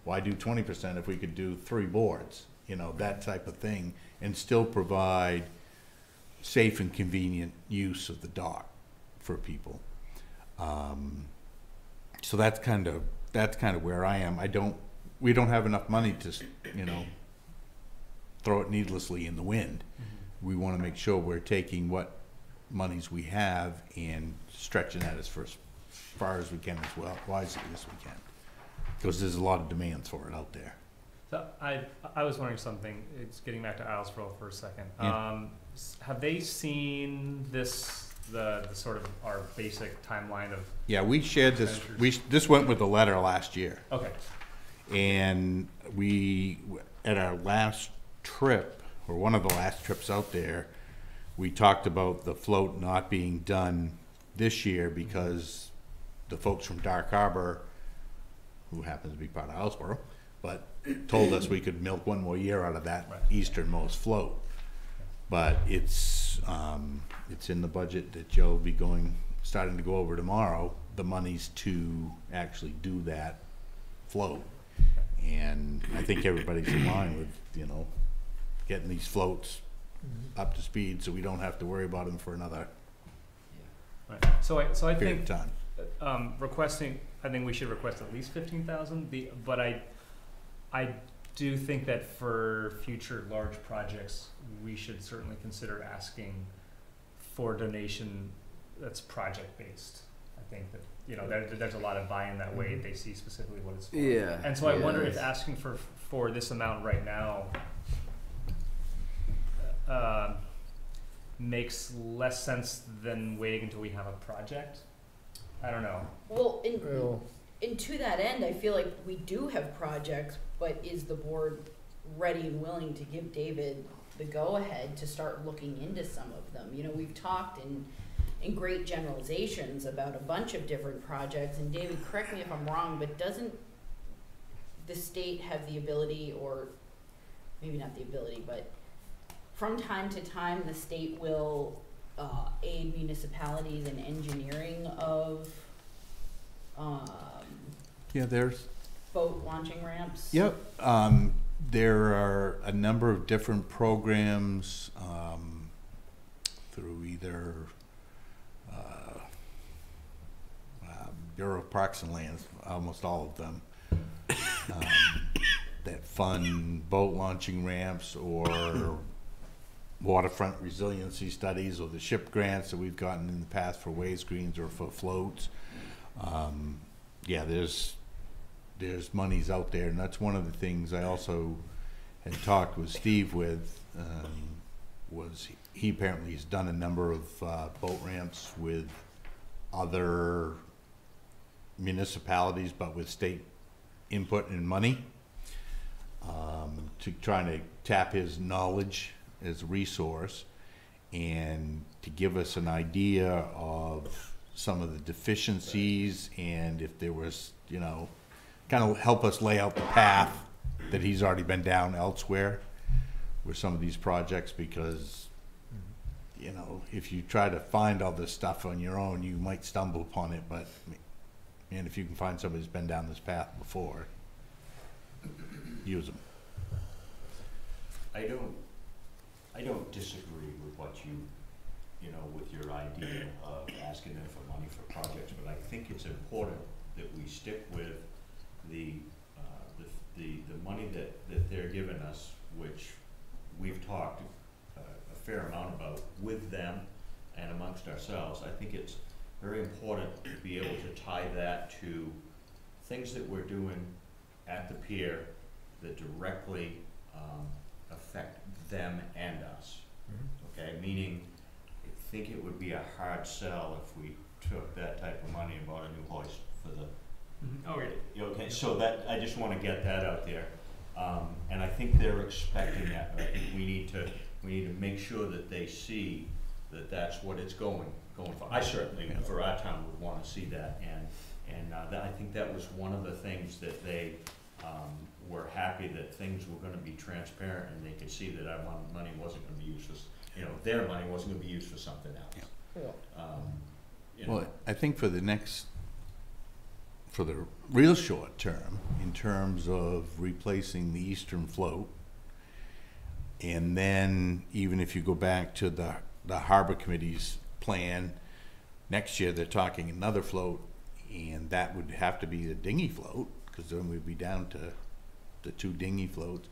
Why do 20% if we could do 3 boards? You know, that type of thing, and still provide safe and convenient use of the dock for people. So that's kind of where I am. We don't have enough money to, throw it needlessly in the wind. Mm-hmm. We want to make sure we're taking what monies we have and stretching that as far as we can, as well, wisely as we can, because there's a lot of demands for it out there. So I was wondering something. It's getting back to Islesboro for a second. Yeah. Have they seen this? The sort of our basic timeline of, yeah, we shared this. This went with the letter last year. Okay. And we, at our last trip, or one of the last trips out there, we talked about the float not being done this year because the folks from Dark Harbor, who happens to be part of Islesboro, but told us we could milk one more year out of that easternmost float. But it's in the budget that Joe will be starting to go over tomorrow, the monies to actually do that float. And I think everybody's in line with, getting these floats up to speed, so we don't have to worry about them for another right. So I think time. requesting, I think we should request at least 15,000. But I do think that for future large projects, we should certainly consider asking for donation that's project based. I think that, you know, there's a lot of buy-in that way. They see specifically what it's for. Yeah. And so I wonder if asking for this amount right now makes less sense than waiting until we have a project. I don't know. Well, and to that end, I feel like we do have projects, but is the board ready and willing to give David the go-ahead to start looking into some of them? You know, we've talked in great generalizations about a bunch of different projects, and David, correct me if I'm wrong, but doesn't the state have the ability, or maybe not the ability, but from time to time the state will aid municipalities in engineering of Yeah, there's boat launching ramps? Yep. There are a number of different programs through either Bureau of Parks and Lands, almost all of them, that fund boat launching ramps or waterfront resiliency studies, or the ship grants that we've gotten in the past for wave screens or for floats. Yeah, there's monies out there, and that's one of the things I also had talked with Steve with, was he apparently has done a number of boat ramps with other municipalities, but with state input and money, to trying to tap his knowledge as a resource and to give us an idea of some of the deficiencies, and if there was, you know, kind of help us lay out the path that he's already been down elsewhere with some of these projects, because, you know, if you try to find all this stuff on your own, you might stumble upon it, but man, if you can find somebody who's been down this path before, use them. I don't disagree with what you know, with your idea of asking them for money for projects, but I think it's important that we stick with the money that they're giving us, which we've talked a fair amount about with them and amongst ourselves. I think it's very important to be able to tie that to things that we're doing at the pier that directly affect them and us. Okay, meaning I think it would be a hard sell if we took that type of money and bought a new hoist for the. Oh, yeah. Okay, so that, I just want to get that out there, and I think they're expecting that. But I think we need to make sure that they see that that's what it's going for. I certainly, for our town, would want to see that, and that, I think that was one of the things that they were happy that things were going to be transparent, and they could see that our money wasn't going to be used for, you know, their money wasn't going to be used for something else. Yeah. You know. Well, I think for the real short term, in terms of replacing the eastern float, and then even if you go back to the Harbor Committee's plan, next year they're talking another float, and that would have to be the dinghy float, because then we'd be down to the 2 dinghy floats.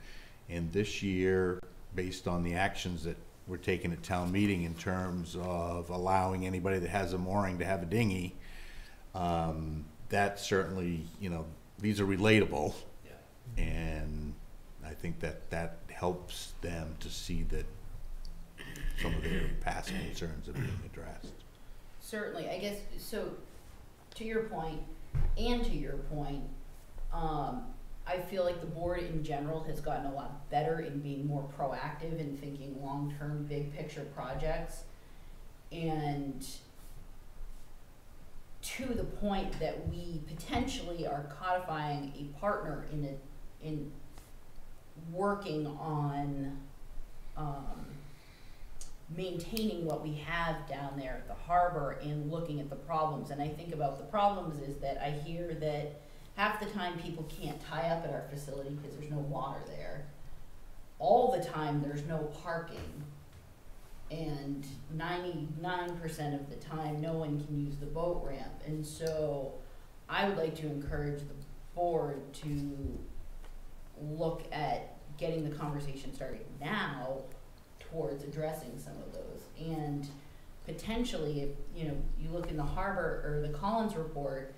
And this year, based on the actions that we're taking at town meeting in terms of allowing anybody that has a mooring to have a dinghy, that certainly, you know, these are relatable. Yeah. And I think that helps them to see that some of their past concerns are being addressed. Certainly, I guess, so to your point, I feel like the board in general has gotten a lot better in being more proactive in thinking long-term, big picture projects, and to the point that we potentially are codifying a partner in working on maintaining what we have down there at the harbor and looking at the problems. And I think about the problems is that I hear that half the time people can't tie up at our facility because there's no water there. All the time there's no parking. And 99% of the time, no one can use the boat ramp. And so I would like to encourage the board to look at getting the conversation started now towards addressing some of those. And potentially, if you look in the harbor or the Collins report,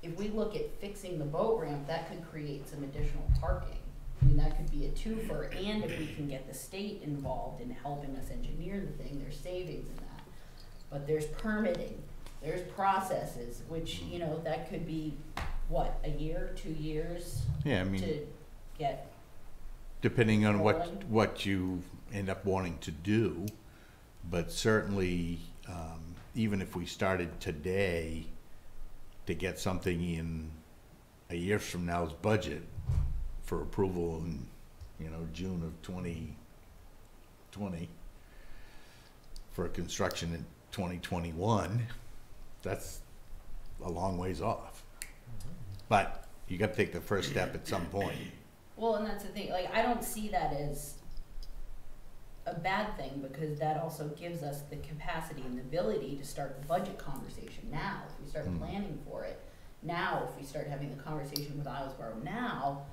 if we look at fixing the boat ramp, that could create some additional parking. I mean, that could be a twofer, and if we can get the state involved in helping us engineer the thing, there's savings in that. But there's permitting, there's processes, which, that could be, what, a year, 2 years? Yeah, I mean, to get depending on rolling? what you end up wanting to do, but certainly, even if we started today to get something in a year from now's budget for approval in, June of 2020 for construction in 2021, that's a long ways off. But you got to take the first step at some point. Well, and that's the thing, like, I don't see that as a bad thing, because that also gives us the capacity and the ability to start the budget conversation now. If we start planning for it now, if we start having the conversation with Islesboro now,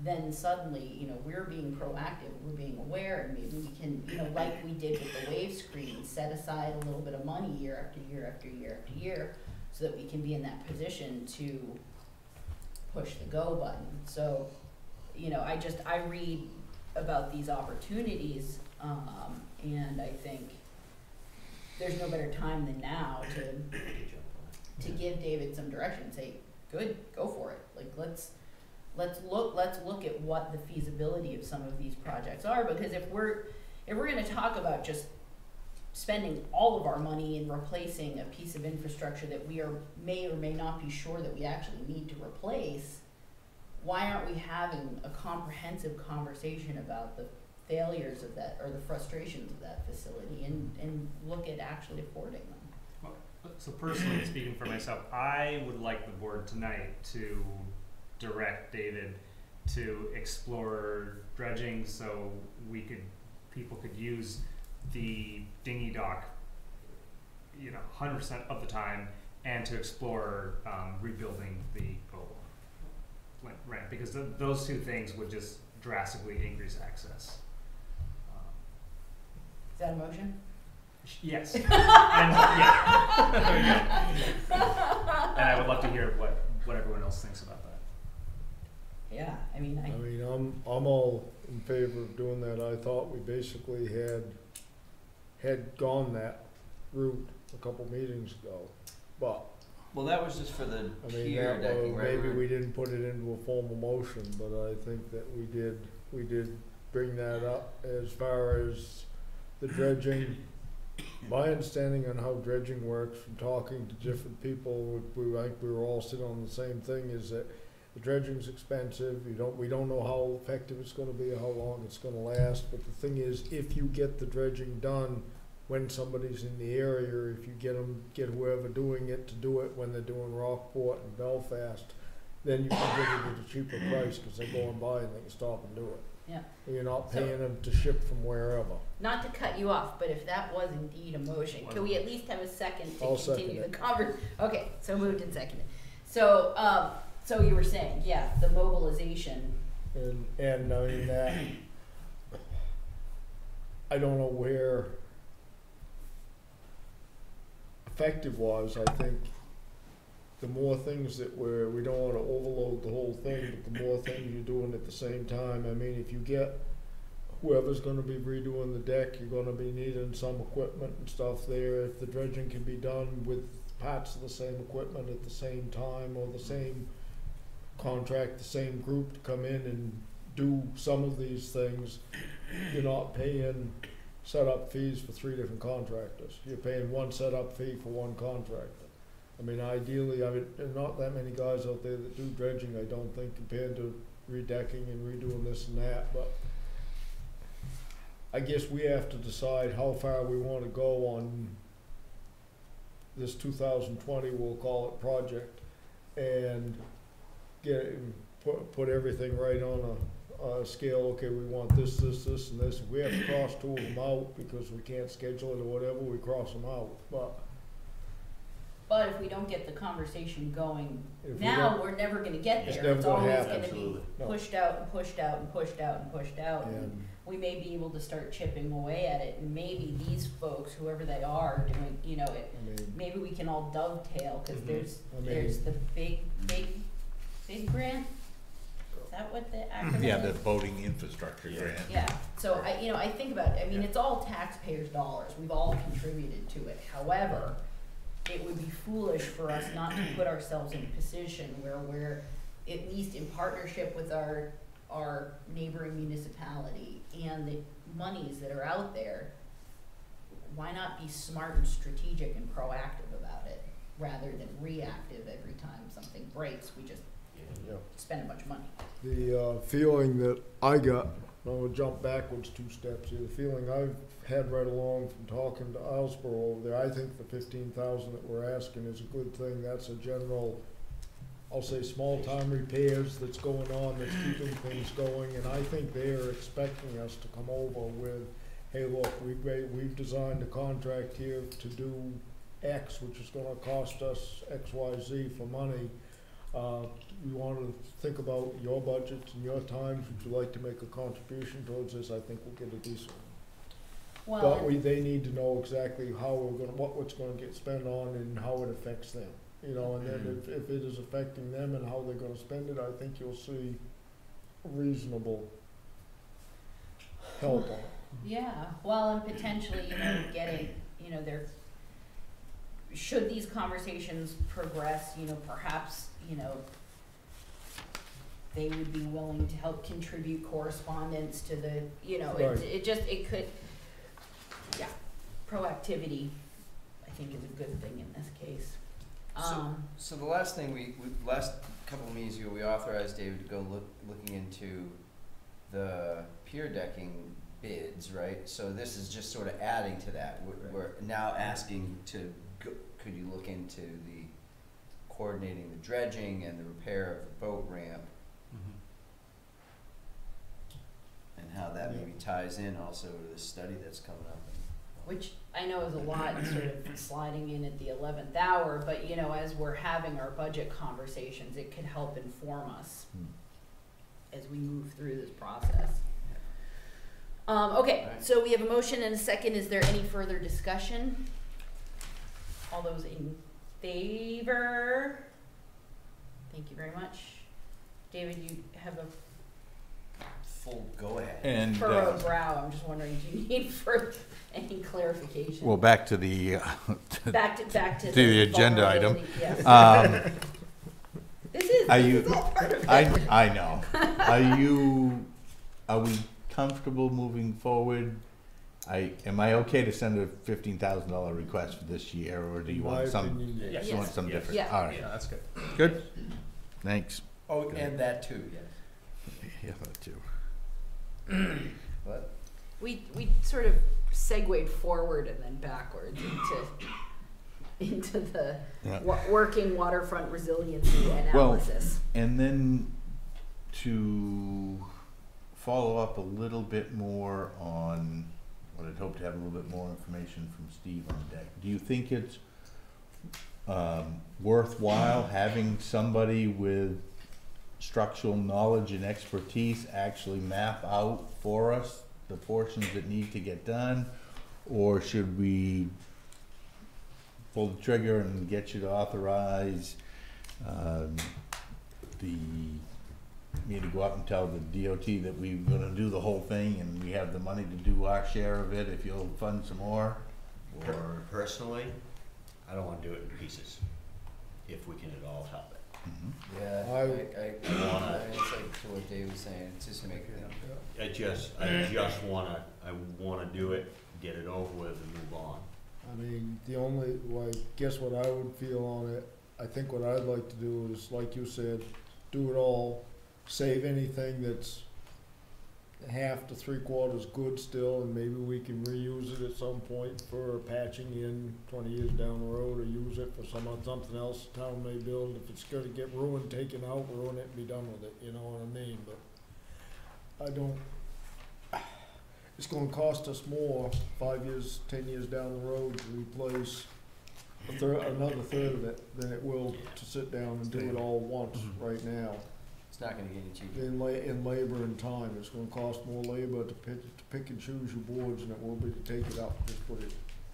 then suddenly, we're being proactive, we're being aware, and maybe we can, like we did with the wave screen, set aside a little bit of money year after year after year after year, so that we can be in that position to push the go button. So, I read about these opportunities, and I think there's no better time than now to give David some direction and say, good, go for it. Like, let's look at what the feasibility of some of these projects are, because if we're going to talk about just spending all of our money in replacing a piece of infrastructure that we may or may not be sure that we actually need to replace, why aren't we having a comprehensive conversation about the failures of that, or the frustrations of that facility, and look at actually affording them? Well, so personally, speaking for myself, I would like the board tonight to direct David to explore dredging, so people could use the dinghy dock, 100% of the time, and to explore rebuilding the boat ramp, because those two things would just drastically increase access. Is that a motion? Yes. And there you go. And I would love to hear what everyone else thinks about that. Yeah, I mean, I'm all in favor of doing that. I thought we basically had gone that route a couple meetings ago, but. Well, that was just for the pier decking, right? Maybe we didn't put it into a formal motion, but I think that we did bring that up as far as the dredging. My understanding on how dredging works from talking to different people, we were all sitting on the same thing, is that the dredging's expensive. We don't know how effective it's going to be, or how long it's going to last. But the thing is, if you get the dredging done when somebody's in the area, or if you get whoever doing it to do it when they're doing Rockport and Belfast, then you can get it at a cheaper price, because they're going by and they can stop and do it. Yeah. And you're not paying them to ship from wherever. Not to cut you off, but if that was indeed a motion, can we at least have a second to I'll continue the second it. conversation? Okay, so moved and seconded. So, so you were saying, yeah, the mobilization. And I mean that, I don't know where effective was. I think the more things that we don't want to overload the whole thing, but the more things you're doing at the same time. I mean, if you get whoever's going to be redoing the deck, you're going to be needing some equipment and stuff there. If the dredging can be done with parts of the same equipment at the same time, or the same contract, the same group to come in and do some of these things, you're not paying setup fees for 3 different contractors. You're paying one setup fee for one contractor. I mean, ideally, there are not that many guys out there that do dredging, I don't think, compared to redecking and redoing this and that, but I guess we have to decide how far we want to go on this 2020, we'll call it, project, and put everything right on scale, okay, we want this, this, this, and this. If we have to cross two of them out because we can't schedule it or whatever, we cross them out. But if we don't get the conversation going If we now, don't- we're never gonna get It's there. never It's gonna always happen. gonna be Absolutely. No. pushed out and pushed out and pushed out and pushed out. And And we may be able to start chipping away at it, and maybe these folks, whoever they are, doing, you know, it, I mean, maybe we can all dovetail, cause Mhm. there's the big grant? Is that what the acronym Yeah, is? the voting infrastructure Yeah. grant. Yeah, so I think about it, I mean, it's all taxpayers' dollars, we've all contributed to it, however, it would be foolish for us not to put ourselves in a position where we're at least in partnership with our neighboring municipality and the monies that are out there. Why not be smart and strategic and proactive about it, rather than reactive every time something breaks, we just yeah. spend a bunch of money. The feeling that I got, I'm gonna jump backwards 2 steps here, the feeling I've had right along from talking to Islesboro over there, I think the 15,000 that we're asking is a good thing. That's a general, I'll say, small time repairs that's going on, that's keeping things going, and I think they're expecting us to come over with, hey, look, we've designed a contract here to do X, which is gonna cost us X, Y, Z for money. We want to think about your budgets and your times. Would you like to make a contribution towards this? I think we'll get a decent one. Well, But they need to know exactly how we're gonna, what's gonna get spent on and how it affects them. You know, and then if it is affecting them and how they're gonna spend it, I think you'll see reasonable help on it. yeah, well, and potentially, getting, there, should these conversations progress, perhaps, they would be willing to help contribute correspondence to the, Right. it could, yeah, proactivity, I think, is a good thing in this case. So the last thing last couple of meetings ago, we authorized David to go looking into the pier decking bids, right? So this is just sort of adding to that. We're now asking could you look into the coordinating the dredging and the repair of the boat ramp, and how that maybe ties in also to the study that's coming up. Which I know is a lot, sort of sliding in at the 11th hour, but as we're having our budget conversations, it could help inform us as we move through this process. Okay, so we have a motion and a second. Is there any further discussion? All those in favor? Thank you very much. David, you have a Full go ahead. And, furrowed brow. I'm just wondering, do you need any clarification? well, back to the, back to the agenda item. vulnerability, yes. This is all part of it. I know. Are we comfortable moving forward? Am I okay to send a $15,000 request for this year, or do you In want my some, opinion, yes. you want some Yes. different? Yeah. All right. Yeah, that's good. Good? Thanks. Oh, and that too, yes. Yeah, that too. What? We sort of segued forward and then backwards into the Yeah. working waterfront resiliency analysis. And then to follow up a little bit more on what I'd hoped to have a little bit more information from Steve on deck. Do you think it's worthwhile having somebody with structural knowledge and expertise actually map out for us the portions that need to get done? Or should we pull the trigger and get you to authorize me to go up and tell the DOT that we're gonna do the whole thing and we have the money to do our share of it if you'll fund some more? Or Personally, I don't wanna do it in pieces, if we can at all help it. Yeah, I it's like to what Dave was saying, it's just make I just wanna do it, get it over with and move on. I mean, guess what I would feel on it, I think what I'd like to do is, like you said, do it all, save anything that's half to 3/4 good still, and maybe we can reuse it at some point for patching in 20 years down the road, or use it for something else the town may build. If it's gonna get ruined, taken out, ruin it and be done with it, you know what I mean? But I don't, it's gonna cost us more 5 years, 10 years down the road to replace another third of it than it will to sit down and do it all once right now. It's not gonna get any cheaper. In labor and time, it's gonna cost more labor to pick and choose your boards than it will be to take it up, just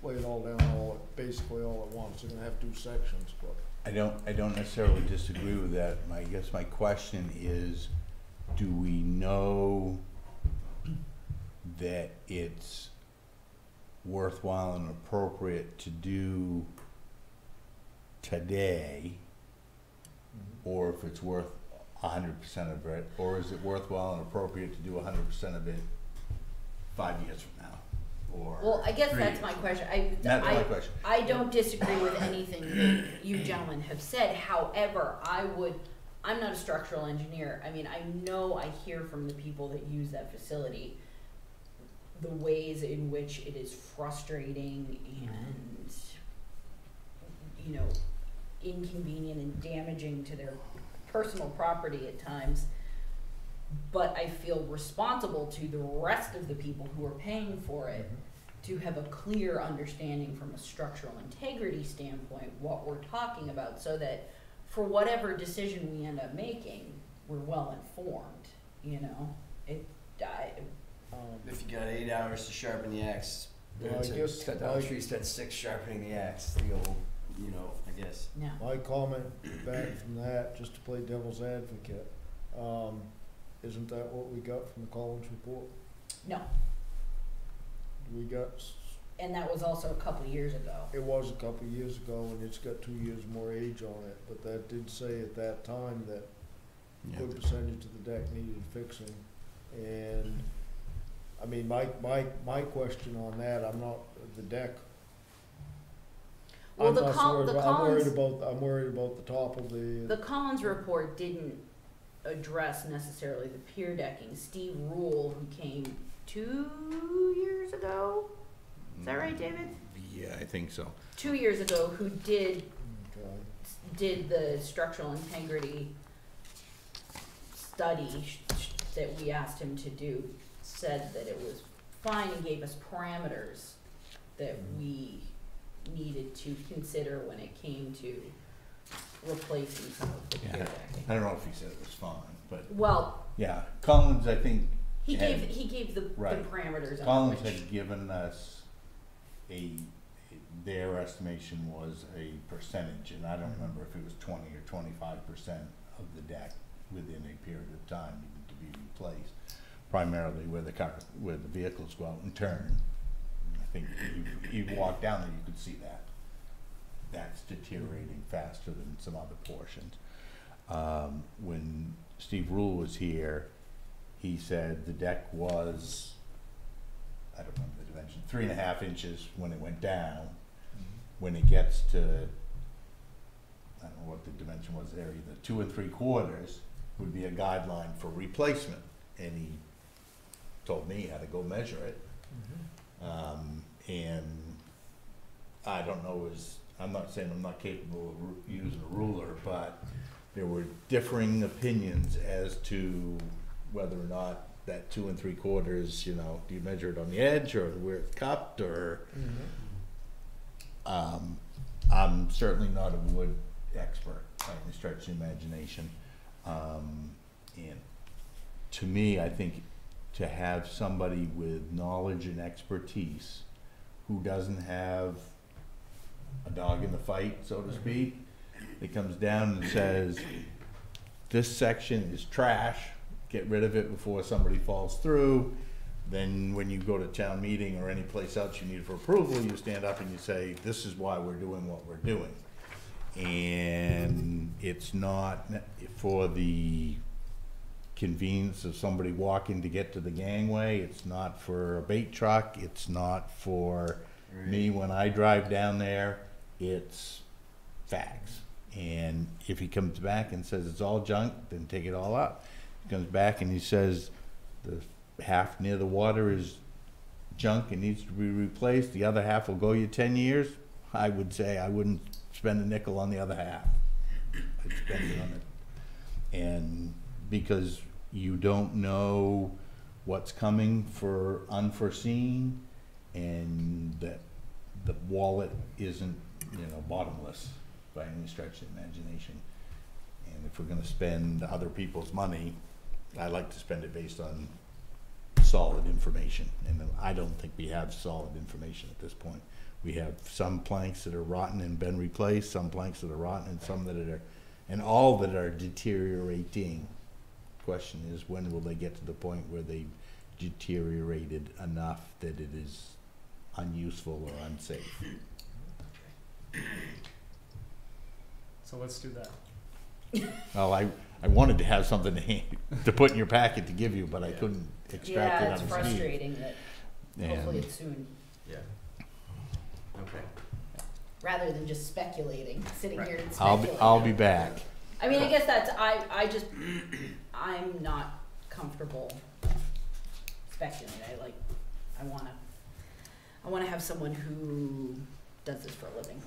lay it all down basically all at once. They're gonna have to do sections, but. I don't necessarily disagree with that. I guess my question is, do we know that it's worthwhile and appropriate to do today, or if it's worth 100% of it, or is it worthwhile and appropriate to do 100% of it 5 years from now? Or well, I guess 3 that's years my from question. now? That's my question. I don't disagree with anything that you gentlemen have said. However, I'm not a structural engineer. I mean, I hear from the people that use that facility the ways in which it is frustrating and, you know, inconvenient and damaging to their personal property at times. But I feel responsible to the rest of the people who are paying for it to have a clear understanding from a structural integrity standpoint what we're talking about, so that for whatever decision we end up making, we're well informed, you know? If you got 8 hours to sharpen the axe, Well, I guess cut down the tree, spend 6 sharpening the axe, the old, you know, I guess. No. My comment back from that, just to play devil's advocate, isn't that what we got from the Collins report? No. We got, And that was also a couple of years ago. it was a couple of years ago, and it's got 2 years more age on it, but that did say at that time that a good percentage of the deck needed fixing. And, I mean, my question on that, I'm not, the deck, Well, I'm the not Col- worried, the I'm worried Collins- about, I'm worried about the top of The Collins report didn't address necessarily the pier decking. Steve Rule, who came 2 years ago, is that right, David? Yeah, I think so. 2 years ago, who did Okay. the structural integrity study that we asked him to do, said that it was fine and gave us parameters that we needed to consider when it came to replacing some of the pier Yeah. decking. I don't know if he said it was fine, but Well, yeah, Collins, I think, he had- gave the right. parameters on Collins which. had given us their estimation was a percentage, and I don't remember if it was 20 or 25% of the deck within a period of time needed to be replaced, primarily where the vehicles go out and turn. I think you walk down there, you could see that. That's deteriorating faster than some other portions. When Steve Rule was here, he said the deck was, I don't remember the dimension, 3.5 inches when it went down. When it gets to, I don't know what the dimension was there, either 2 3/4 would be a guideline for replacement. And he told me how to go measure it. And I don't know, I'm not saying I'm not capable of using a ruler, but there were differing opinions as to whether or not that 2 3/4, you know, do you measure it on the edge or where it's cupped, or I'm certainly not a wood expert by any stretch of the imagination. And to me, I think to have somebody with knowledge and expertise who doesn't have a dog in the fight, so to speak, that comes down and says, this section is trash, get rid of it before somebody falls through. Then when you go to town meeting or any place else you need for approval, you stand up and you say, this is why we're doing what we're doing. And it's not for the convenience of somebody walking to get to the gangway. It's not for a bait truck. It's not for me when I drive down there. It's facts. And if he comes back and says it's all junk, then take it all out. He comes back and he says the half near the water is junk and needs to be replaced, the other half will go you 10 years, I would say I wouldn't spend a nickel on the other half. I'd spend it on it. And because you don't know what's coming for unforeseen, and that the wallet isn't, bottomless by any stretch of the imagination. And if we're gonna spend other people's money, I like to spend it based on solid information, and I don't think we have solid information at this point. We have some planks that are rotten and been replaced, some planks that are rotten, and some that are, and all that are deteriorating. Question is, when will they get to the point where they deteriorated enough that it is unuseful or unsafe? So let's do that. Well, I wanted to have something to put in your packet to give you, but I couldn't extract it on it's the frustrating that hopefully And- it's soon, Yeah. Okay. rather than just speculating, sitting here and I'll speculating. be back. I mean, I guess that's, I'm not comfortable speculating. I wanna have someone who does this for a living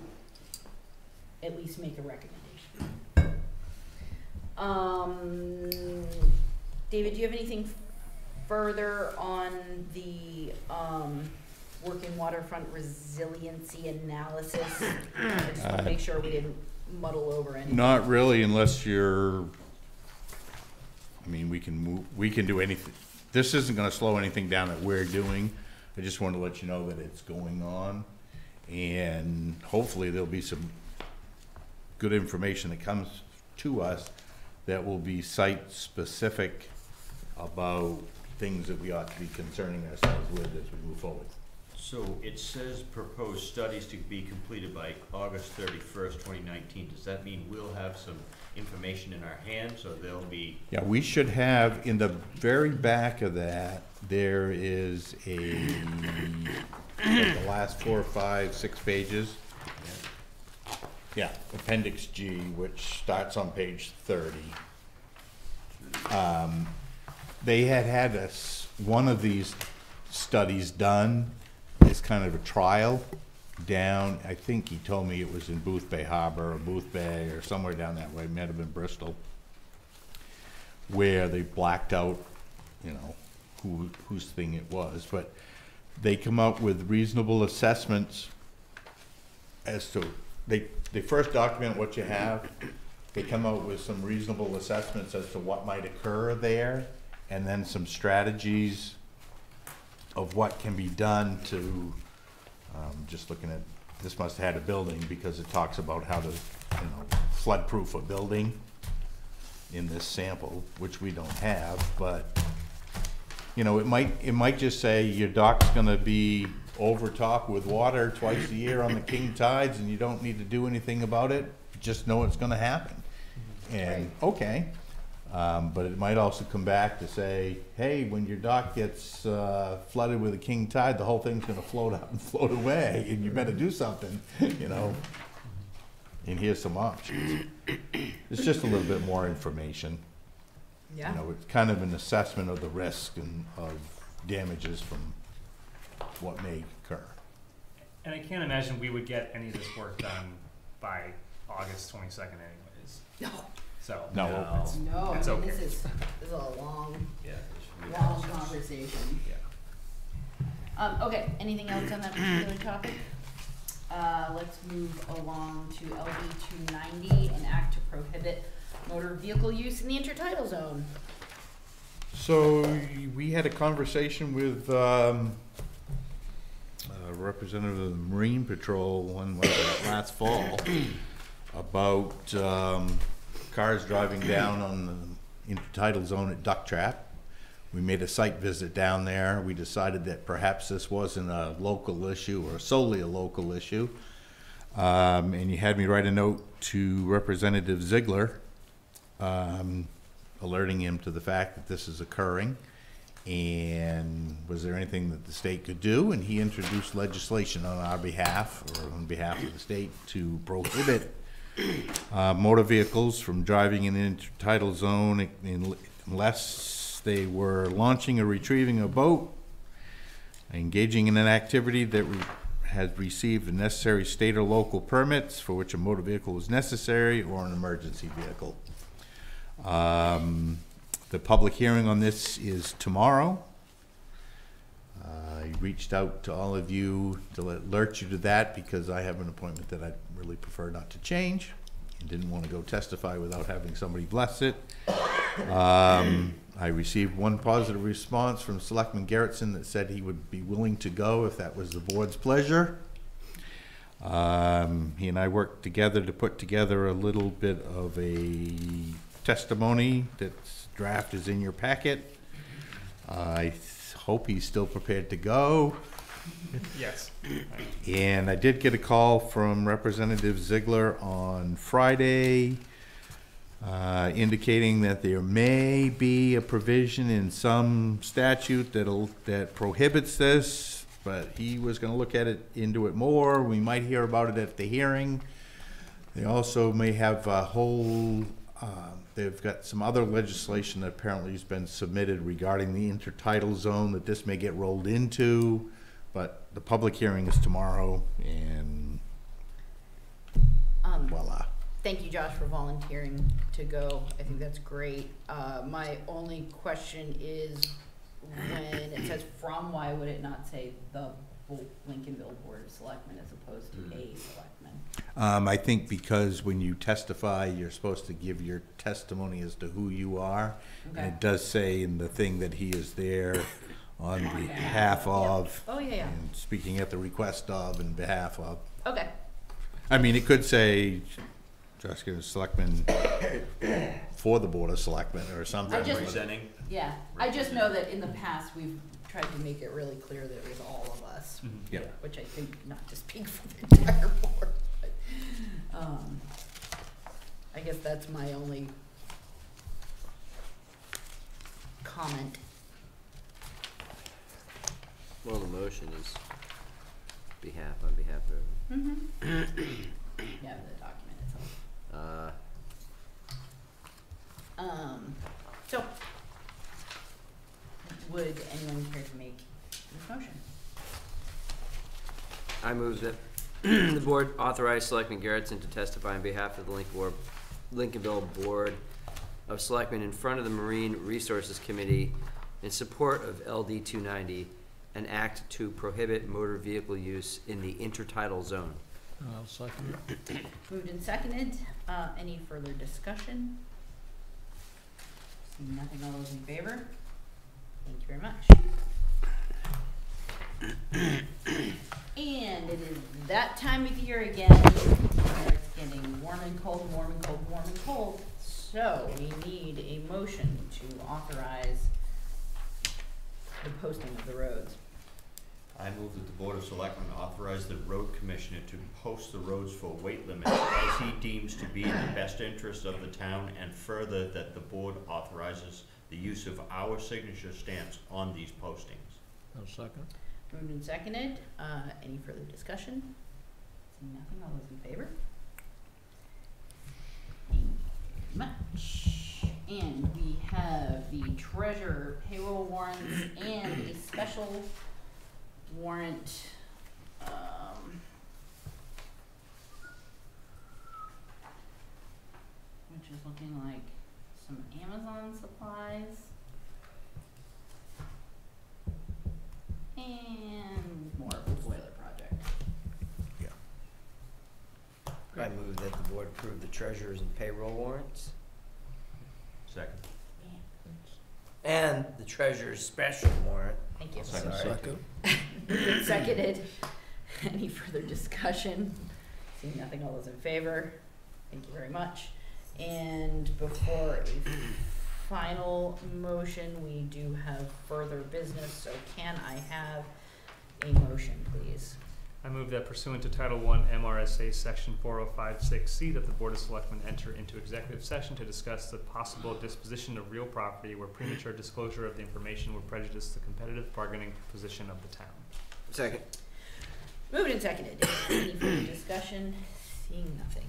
at least make a recommendation. David, do you have anything further on the working waterfront resiliency analysis? I just want to make sure we didn't muddle over anything. Not really, unless you're, we can do anything. This isn't gonna slow anything down that we're doing. I just wanted to let you know that it's going on, and hopefully there'll be some good information that comes to us that will be site-specific about things that we ought to be concerning ourselves with as we move forward. So it says proposed studies to be completed by August 31st, 2019. Does that mean we'll have some information in our hands, or they'll be? Yeah, we should have, in the very back of that, there is like the last 4, 5, 6 pages. Yeah, Appendix G, which starts on page 30. They had one of these studies done as kind of a trial down, I think he told me it was in Booth Bay Harbor or Booth Bay or somewhere down that way, might have been Bristol, where they blacked out, whose thing it was. But they come up with reasonable assessments as to, they first document what you have, they come out with some reasonable assessments as to what might occur there, and then some strategies of what can be done to, just looking at, this must have had a building because it talks about how to, flood-proof a building in this sample, which we don't have, but, it might just say your dock's gonna be overtopped with water twice a year on the king tides, and you don't need to do anything about it, just know it's gonna happen. And, okay, but it might also come back to say, hey, when your dock gets flooded with a king tide, the whole thing's gonna float up and float away, and you better do something, and here's some options. It's just a little bit more information. Yeah. It's kind of an assessment of the risk and of damages from what may occur. And I can't imagine we would get any of this work done by August 22nd anyways. No. So. No. No, It's okay. this is a long, Yeah. long conversation. Yeah. Okay, anything else on that particular topic? Let's move along to LD 290, an act to prohibit motor vehicle use in the intertidal zone. So we had a conversation with a representative of the Marine Patrol, when was it, last fall, about cars driving down on the intertidal zone at Duck Trap. We made a site visit down there. We decided that perhaps this wasn't a local issue or solely a local issue. And you had me write a note to Representative Ziegler, alerting him to the fact that this is occurring, and was there anything that the state could do? And he introduced legislation on our behalf, or on behalf of the state, to prohibit motor vehicles from driving in an intertidal zone unless they were launching or retrieving a boat, engaging in an activity that has received the necessary state or local permits for which a motor vehicle is necessary, or an emergency vehicle. The public hearing on this is tomorrow, I reached out to all of you to alert you to that because I have an appointment that I'd really prefer not to change. And didn't want to go testify without having somebody bless it. I received one positive response from Selectman Garrettson that said he would be willing to go if that was the board's pleasure. He and I worked together to put together a little bit of a testimony. That draft is in your packet. I hope he's still prepared to go. Yes. And I did get a call from Representative Ziegler on Friday indicating that there may be a provision in some statute that prohibits this, but he was going to look at it into it more. We might hear about it at the hearing. They also may have a whole they've got some other legislation that apparently has been submitted regarding the intertidal zone that this may get rolled into, but the public hearing is tomorrow, and voila. Thank you, Josh, for volunteering to go. I think that's great. My only question is, when it says from, why would it not say the Lincolnville Board of Selectmen as opposed to a selectman? I think because when you testify, you're supposed to give your testimony as to who you are. Okay. And it does say in the thing that he is there on behalf of, Oh, yeah, yeah. and speaking at the request of and behalf of. Okay. I mean, it could say, Josh Gibbons, Selectman for the Board of Selectmen or something. Representing. Yeah, I just know that in the past, we've tried to make it really clear that it was all of us. Yeah. Which I think, not to speak for the entire board, but, I guess that's my only comment. Well, the motion is on behalf of. Mm-hmm. Yeah, the document itself. So, would anyone care to make this motion? I move that the board authorize Selectman Garrettson to testify on behalf of the Lincolnville Board of Selectmen in front of the Marine Resources Committee in support of LD 290, an act to prohibit motor vehicle use in the intertidal zone. I'll second it. Moved and seconded. Any further discussion? Seeing nothing, all those in favor? Thank you very much. And it is that time of year again where it's getting warm and cold, warm and cold, warm and cold. So we need a motion to authorize the posting of the roads. I move that the Board of Selectmen authorize the road commissioner to post the roads for weight limits as he deems to be in the best interest of the town, and further that the board authorizes the use of our signature stamps on these postings. I'll second. Moved and seconded. Any further discussion? Seeing nothing, all those in favor? Thank you very much. And we have the treasurer payroll warrants and a special warrant, which is looking like some Amazon supplies and more of a boiler project. I move that the board approve the treasurer's and payroll warrants Second. and the treasurer's special warrant. Thank you. Second. Seconded. Any further discussion? Seeing nothing, all those in favor? Thank you very much. And before a final motion, we do have further business, so can I have a motion, please? I move that pursuant to Title I MRSA Section 4056C, that the Board of Selectmen enter into executive session to discuss the possible disposition of real property where premature disclosure of the information would prejudice the competitive bargaining position of the town. Second. Moved and seconded. Any further discussion? Seeing nothing.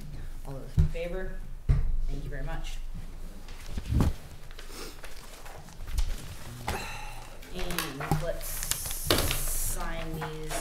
All those in favor? Thank you very much. And let's sign these